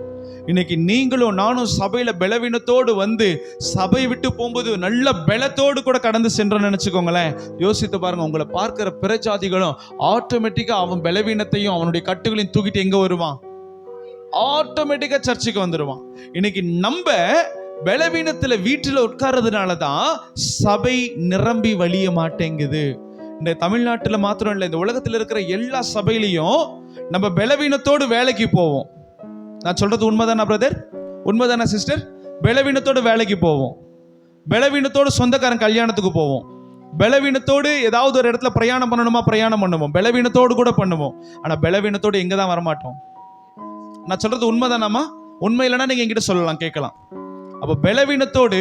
இன்னைக்கு நீங்களும் நானும் சபையில பலவீனத்தோடு சபை விட்டு போகும்போது நல்ல பலத்தோடு கூட கடந்து சென்றோம்னு நினைச்சுக்கோங்களேன். யோசித்து பாருங்க, உங்களை பார்க்கிற பிற ஜாதிகளும் ஆட்டோமேட்டிக்கா அவன் பலவீனத்தையும் அவனுடைய கட்டுகளையும் தூக்கிட்டு எங்க வருவான்? ஆட்டோமேட்டிக்கா சர்ச்சுக்கு வந்துடுவான். இன்னைக்கு நம்ம பலவீனத்துல வீட்டுல உட்கார்றதுனாலதான் சபை நிரம்பி வழிய மாட்டேங்குது. இந்த தமிழ்நாட்டுல மாத்திரம் இல்லை, இந்த உலகத்துல இருக்கிற எல்லா சபையிலையும் நம்ம பலவீனத்தோடு வேலைக்கு போவோம். நான் சொல்றது உண்மைதானா பிரதர்? உண்மைதானா சிஸ்டர்? பலவீனத்தோடு வேலைக்கு போவோம், பலவீனத்தோடு சொந்தக்காரன் கல்யாணத்துக்கு போவோம், பலவீனத்தோடு ஏதாவது ஒரு இடத்துல பிரயாணம் பண்ணணுமா பிரயாணம் பண்ணுவோம், பலவீனத்தோடு கூட பண்ணுவோம். ஆனா பலவீனத்தோடு எங்க தான் வரமாட்டோம். நான் சொல்றது உண்மைதானாமா? உண்மை இல்லைன்னா நீங்க என்கிட்ட சொல்லலாம், கேட்கலாம். அப்ப பலவீனத்தோடு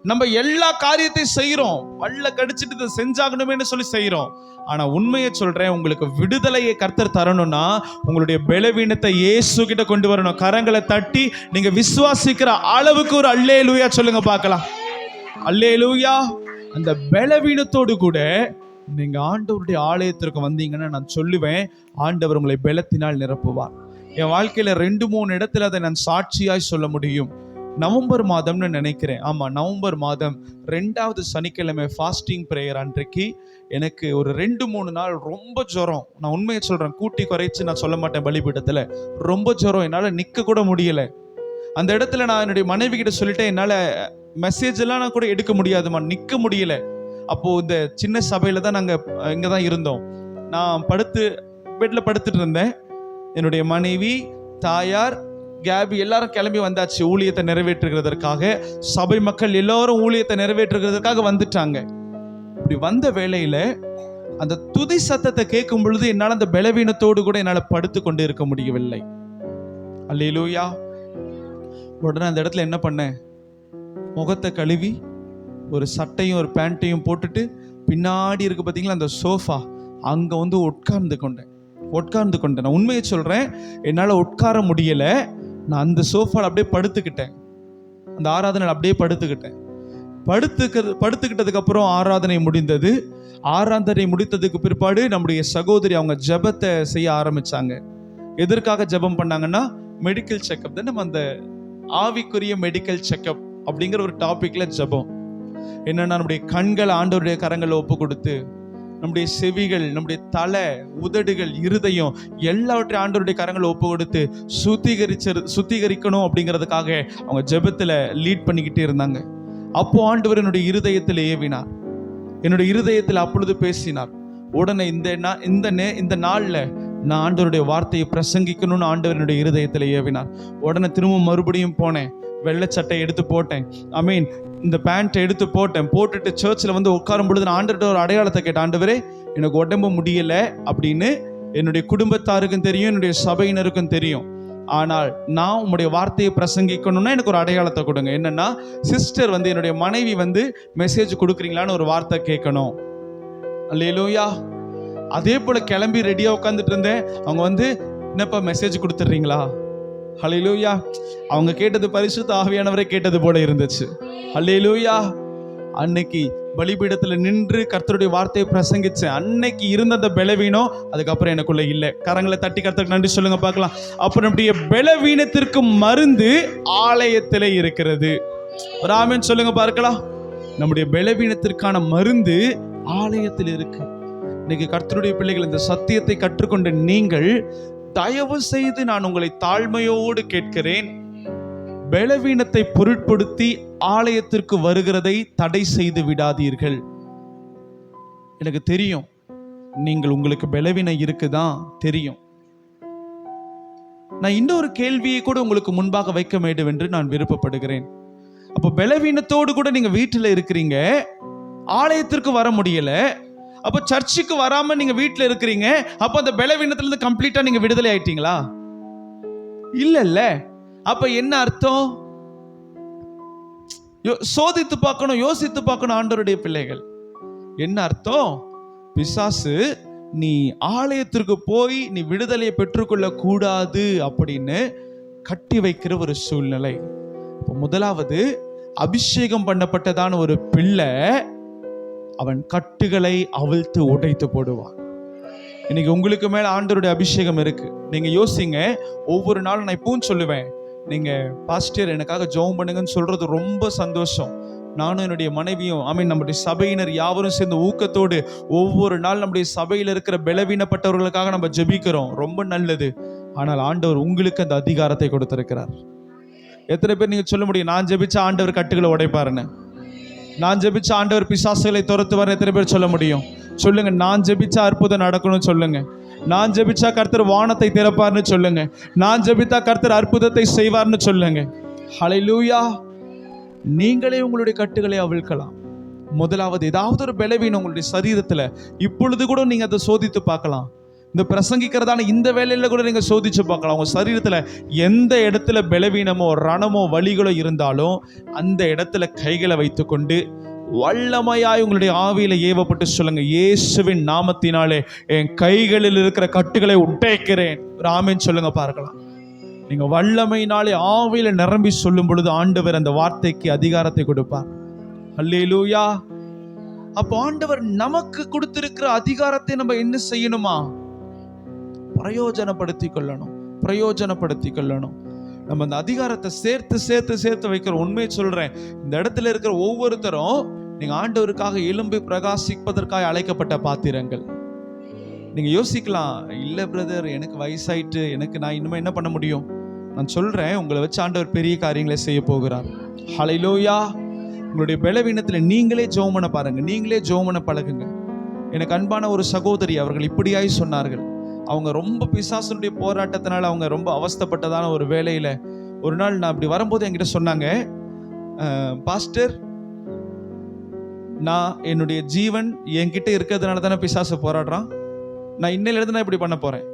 நம்ம எல்லா காரியத்தையும் செய்யறோம், பல்ல கடிச்சிட்டு செஞ்சாகணுமே சொல்லி செய்யறோம். ஆனா உண்மையை சொல்றேன், உங்களுக்கு விடுதலையை கர்த்தர் தரணும்னா உங்களுடைய பலவீனத்தை இயேசு கிட்ட கொண்டு வரணும். கரங்களை தட்டி நீங்க விசுவாசிக்கிற அளவுக்கு ஒரு அல்லேலூயா சொல்லுங்க பார்க்கலாம். அல்லேலூயா. அந்த பலவீனத்தோடு கூட நீங்க ஆண்டவருடைய ஆலயத்திற்கு வந்தீங்கன்னா நான் சொல்லுவேன், ஆண்டவர் உங்களை பலத்தினால் நிரப்புவார். என் வாழ்க்கையில 2-3 இடத்துல அதை நான் சாட்சியாய் சொல்ல முடியும். நவம்பர் மாதம்னு நினைக்கிறேன், ஆமா நவம்பர் மாதம் 2வது சனிக்கிழமை ஃபாஸ்டிங் பிரேயர் அன்றைக்கு எனக்கு ஒரு 2-3 நாள் ரொம்ப ஜுரம். நான் உண்மையை சொல்றேன், கூட்டி குறைச்சு நான் சொல்ல மாட்டேன். பலிபீடத்துல ரொம்ப ஜுரம், என்னால நிக்க கூட முடியல. அந்த இடத்துல நான் என்னுடைய மனைவி கிட்ட சொல்லிட்டேன், என்னால மெசேஜ் எல்லாம் நான் கூட எடுக்க முடியாதுமா, நிக்க முடியல. அப்போ இந்த சின்ன சபையில தான் நாங்க இங்கதான் இருந்தோம். நான் பெட்ல படுத்துட்டு இருந்தேன். என்னுடைய மனைவி, தாயார், கேபி எல்லாரும் கிளம்பி வந்தாச்சு ஊழியத்தை நிறைவேற்றுகிறதற்காக. சபை மக்கள் எல்லாரும் ஊழியத்தை நிறைவேற்றுகிறதற்காக வந்துட்டாங்க. இப்படி வந்த வேளையில அந்த துதி சத்தத்தை கேட்கும் பொழுது என்னால் அந்த பலவீனத்தோடு கூட என்னால் படுத்து கொண்டு இருக்க முடியவில்லை. அல்லேலூயா. உடனே அந்த இடத்துல என்ன பண்ணேன், முகத்தை கழுவி ஒரு சட்டையும் ஒரு பேண்ட்டையும் போட்டுட்டு பின்னாடி இருக்கு பார்த்தீங்களா அந்த சோஃபா, அங்கே உட்கார்ந்து கொண்டேன். நான் உண்மையை சொல்றேன், என்னால் உட்கார முடியல. நான் அந்த சோஃபாவில் அப்படியே படுத்துக்கிட்டேன். அந்த ஆராதனை அப்படியே படுத்துக்கிட்டேன். படுத்துக்கிட்டதுக்கு அப்புறம் ஆராதனை முடிந்தது. ஆராதனை முடித்ததுக்கு பிற்பாடு நம்முடைய சகோதரி அவங்க ஜெபத்தை செய்ய ஆரம்பிச்சாங்க. எதற்காக ஜெபம் பண்ணாங்கன்னா, மெடிக்கல் செக்அப் தான். நம்ம அந்த ஆவிக்குரிய மெடிக்கல் செக்அப் அப்படிங்கிற ஒரு டாபிக்ல ஜெபம். என்னன்னா, நம்முடைய கண்கள் ஆண்டவருடைய கரங்களை ஒப்பு கொடுத்து, நம்முடைய செவிகள், நம்முடைய தலை, உதடுகள், இருதயம் எல்லாவற்றையும் ஆண்டவருடைய கரங்களை ஒப்பு கொடுத்து சுத்திகரிக்கணும் அப்படிங்கிறதுக்காக அவங்க ஜெபத்துல லீட் பண்ணிக்கிட்டே இருந்தாங்க. அப்போ ஆண்டவர் என்னுடைய இருதயத்தில் ஏவினார், என்னுடைய இருதயத்தில் அப்பொழுது பேசினார். உடனே இந்த நாள்ல நான் ஆண்டவருடைய வார்த்தையை பிரசங்கிக்கணும்னு ஆண்டவர் என்னுடைய இருதயத்தில் ஏவினார். உடனே திரும்ப மறுபடியும் போனேன், வெள்ளை சட்டை எடுத்து போட்டேன், இந்த பேண்ட் எடுத்து போட்டேன். போட்டுட்டு சர்ச்சில் வந்து உட்காரும் பொழுது நான் ஆண்டவர்கிட்ட ஒரு அடையாளத்தை கேட்டேன். ஆண்டவரே, எனக்கு உடம்பு முடியல அப்படின்னு என்னுடைய குடும்பத்தாருக்கும் தெரியும், என்னுடைய சபையினருக்கும் தெரியும். ஆனால் நான் உங்களுடைய வார்த்தையை பிரசங்கிக்கணும்னா எனக்கு ஒரு அடையாளத்தை கொடுங்க. என்னன்னா, சிஸ்டர் வந்து என்னுடைய மனைவி வந்து மெசேஜ் கொடுக்குறீங்களான்னு ஒரு வார்த்தை கேட்கணும். அல்லேலூயா. அதே போல கிளம்பி ரெடியா உட்காந்துட்டு இருந்தேன். அவங்க வந்து, என்னப்பா மெசேஜ் கொடுத்துட்றீங்களா? அல்லேலூயா. அவங்க கேட்டது பரிசுத்த ஆவியானவரை கேட்டது போல இருந்துச்சு. அல்லேலூயா. அன்னைக்கு பலிபீடத்துல நின்று கர்த்தருடைய வார்த்தையை பிரசங்கிச்சேன். அன்னைக்கு இருந்த அந்த பலவீனம் அதுக்கப்புறம் எனக்குள்ள இல்லை. கரங்களை தட்டி கர்த்தருக்கு நன்றி சொல்லுங்க பார்க்கலாம். அப்புறம் நம்முடைய பலவீனத்திற்கு மருந்து ஆலயத்திலே இருக்கிறது. ஒரு ஆமென் சொல்லுங்க பார்க்கலாம். நம்முடைய பலவீனத்திற்கான மருந்து ஆலயத்தில் இருக்கு. இன்னைக்கு கர்த்தருடைய பிள்ளைகள், இந்த சத்தியத்தை கற்றுக்கொண்ட நீங்கள் தயவு செய்து நான் உங்களை தாழ்மையோடு கேட்கிறேன், பலவீனத்தை பொருட்படுத்தி ஆலயத்திற்கு வருகிறதை தடை செய்து விடாதீர்கள். எனக்கு தெரியும் உங்களுக்கு பலவீனம் இருக்குதான் தெரியும். நான் இன்னொரு கேள்வியை கூட உங்களுக்கு முன்பாக வைக்க வேண்டும் என்று நான் விருப்பப்படுகிறேன். அப்போ பலவீனத்தோடு கூட நீங்க வீட்டில் இருக்கிறீங்க, ஆலயத்திற்கு வர முடியல. அப்போ சர்ச்சுக்கு வராம நீங்க வீட்டில் இருக்கிறீங்க. அப்போ அந்த பலவீனத்துல இருந்து கம்ப்ளீட்டா நீங்க விடுதலை ஆயிட்டீங்களா? இல்ல. அப்ப என்ன அர்த்தம்? சோதித்து பார்க்கணும், யோசித்து பார்க்கணும் ஆண்டவருடைய பிள்ளைகள். என்ன அர்த்தம்? பிசாசு நீ ஆலயத்திற்கு போய் நீ விடுதலையை பெற்றுக்கொள்ள கூடாது அப்படின்னு கட்டி வைக்கிற ஒரு சூழ்நிலை. முதலாவது, அபிஷேகம் பண்ணப்பட்டதான ஒரு பிள்ளை அவன் கட்டுகளை அவிழ்த்து உடைத்து போடுவான். இன்னைக்கு உங்களுக்கு மேல ஆண்டவருடைய அபிஷேகம் இருக்கு. நீங்க யோசிங்க. ஒவ்வொரு நாளும் நான் இப்பவும் சொல்லுவேன், நீங்க பாஸ்டர் எனக்காக ஜெபம் பண்ணுங்கன்னு சொல்றது ரொம்ப சந்தோஷம். நானும் என்னுடைய மனைவியும் நம்முடைய சபையினர் யாவரும் சேர்ந்து ஊக்கத்தோடு ஒவ்வொரு நாள் நம்முடைய சபையில் இருக்கிற பலவீனப்பட்டவர்களுக்காக நம்ம ஜெபிக்கிறோம். ரொம்ப நல்லது. ஆனால் ஆண்டவர் உங்களுக்கு அந்த அதிகாரத்தை கொடுத்திருக்கிறார். எத்தனை பேர் நீங்க சொல்ல முடியும், நான் ஜெபிச்சா ஆண்டவர் கட்டுகளை உடைப்பாருன்னு? நான் ஜெபிச்சா ஆண்டவர் பிசாசுகளை துரத்துவார்? எத்தனை பேர் சொல்ல முடியும்? சொல்லுங்க. நான் ஜெபிச்சா அற்புதம் நடக்கணும்னு சொல்லுங்க. நான் ஜெபிச்சா கர்த்தர் வானத்தை திறப்பார்னு சொல்லுங்க. நான் ஜெபித்தா கர்த்தர் அற்புதத்தை செய்வார்னு சொல்லுங்க. ஹல்லேலூயா. நீங்களே உங்களுடைய கட்டுகளை அவிழ்க்கலாம். முதலாவது, ஏதாவது ஒரு பலவீனம் உங்களுடைய சரீரத்துல இப்பொழுது கூட நீங்க அதை சோதித்து பார்க்கலாம். இந்த பிரசங்கிக்கிறதான இந்த வேலையில கூட நீங்க சோதிச்சு பார்க்கலாம். உங்க சரீரத்துல எந்த இடத்துல பலவீனமோ ரணமோ வலிகளோ இருந்தாலும் அந்த இடத்துல கைகளை வைத்துக்கொண்டு வல்லமையாய் உங்களுடைய ஆவியில ஏவப்பட்டு சொல்லுங்க, இயேசுவின் நாமத்தினாலே என் கைகளில் இருக்கிற கட்டுகளை உடைக்கிறேன். ஒரு ஆமென் சொல்லுங்க பார்க்கலாம். நீங்க வல்லமையினாலே ஆவியில நிரம்பி சொல்லும் பொழுது ஆண்டவர் அந்த வார்த்தைக்கு அதிகாரத்தை கொடுப்பார். அல்லேலூயா. அப்போ ஆண்டவர் நமக்கு கொடுத்திருக்கிற அதிகாரத்தை நம்ம என்ன செய்யணுமா? பிரயோஜனப்படுத்திக் கொள்ளணும். நம்ம அந்த அதிகாரத்தை சேர்த்து வைக்கிறோம். உண்மையை சொல்றேன், இந்த இடத்துல இருக்கிற ஒவ்வொருத்தரும் நீங்க ஆண்டவருக்காக எழும்பி பிரகாசிப்பதற்காக அழைக்கப்பட்ட பாத்திரங்கள். நீங்க யோசிக்கலாம், இல்ல பிரதர் எனக்கு வயசாயிட்டு, நான் இன்னுமே என்ன பண்ண முடியும்? நான் சொல்றேன், உங்களை வச்சு ஆண்டவர் பெரிய காரியங்களை செய்ய போகிறார். ஹல்லேலூயா. உங்களுடைய பலவீனத்துல நீங்களே ஜெபம் பண்ண பாருங்க, நீங்களே ஜெபம் பண்ண பழகுங்க. எனக்கு அன்பான ஒரு சகோதரி, அவர்கள் இப்படியாய் சொன்னார்கள். அவங்க ரொம்ப பிசாசுடைய போராட்டத்தினால அவங்க ரொம்ப அவஸ்தைப்பட்டதான ஒரு வேலையில ஒரு நாள் நான் அப்படி வரும்போது என்கிட்ட சொன்னாங்க, பாஸ்டர், நான் என்னுடைய ஜீவன் என்கிட்ட இருக்கிறதுனால தானே பிசாசு போராடுறான். நான் இன்னையில இருந்து நான் இப்படி பண்ண போறேன்.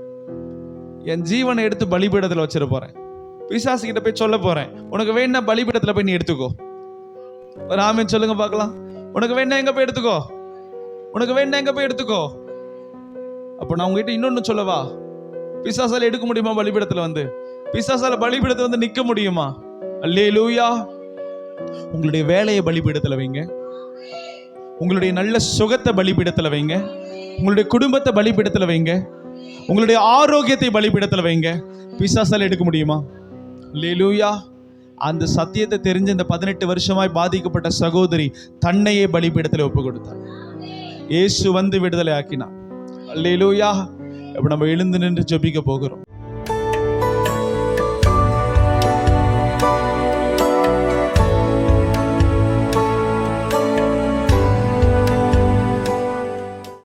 என் ஜீவனை எடுத்து பலிபீடத்துல வச்சிட போறேன். பிசாசு கிட்ட போய் சொல்ல போறேன், உனக்கு வேணா பலிபீடத்துல போய் நீ எடுத்துக்கோ. ஒரு ஆமென் சொல்லுங்க பார்க்கலாம். உனக்கு வேணா எங்க போய் எடுத்துக்கோ, உனக்கு வேணா எங்க போய் எடுத்துக்கோ. அப்போ நான் உங்ககிட்ட இன்னொன்னு சொல்லவா? பிசாசால எடுக்க முடியுமா? பலிபீடத்துல வந்து பிசாசால பலிபீடத்துல வந்து நிக்க முடியுமா? அல்லேலூயா. உங்களுடைய வேலையை பலிபீடத்துல வைங்க, உங்களுடைய நல்ல சுகத்தை பலிபீடத்துல வைங்க, உங்களுடைய குடும்பத்தை பலிபீடத்துல வைங்க, உங்களுடைய ஆரோக்கியத்தை பலிபீடத்துல வைங்க. பிசாசால எடுக்க முடியுமா? அல்லேலூயா. அந்த சத்தியத்தை தெரிஞ்ச இந்த 18 வருஷமாய் பாதிக்கப்பட்ட சகோதரி தன்னையே பலிபீடத்தில் ஒப்பு கொடுத்தார். இயேசு வந்து விடுதலை ஆக்கினார். அல்லேலூயா. இப்ப நம்ம எழுந்து நின்று ஜெபிக்க போகிறோம்.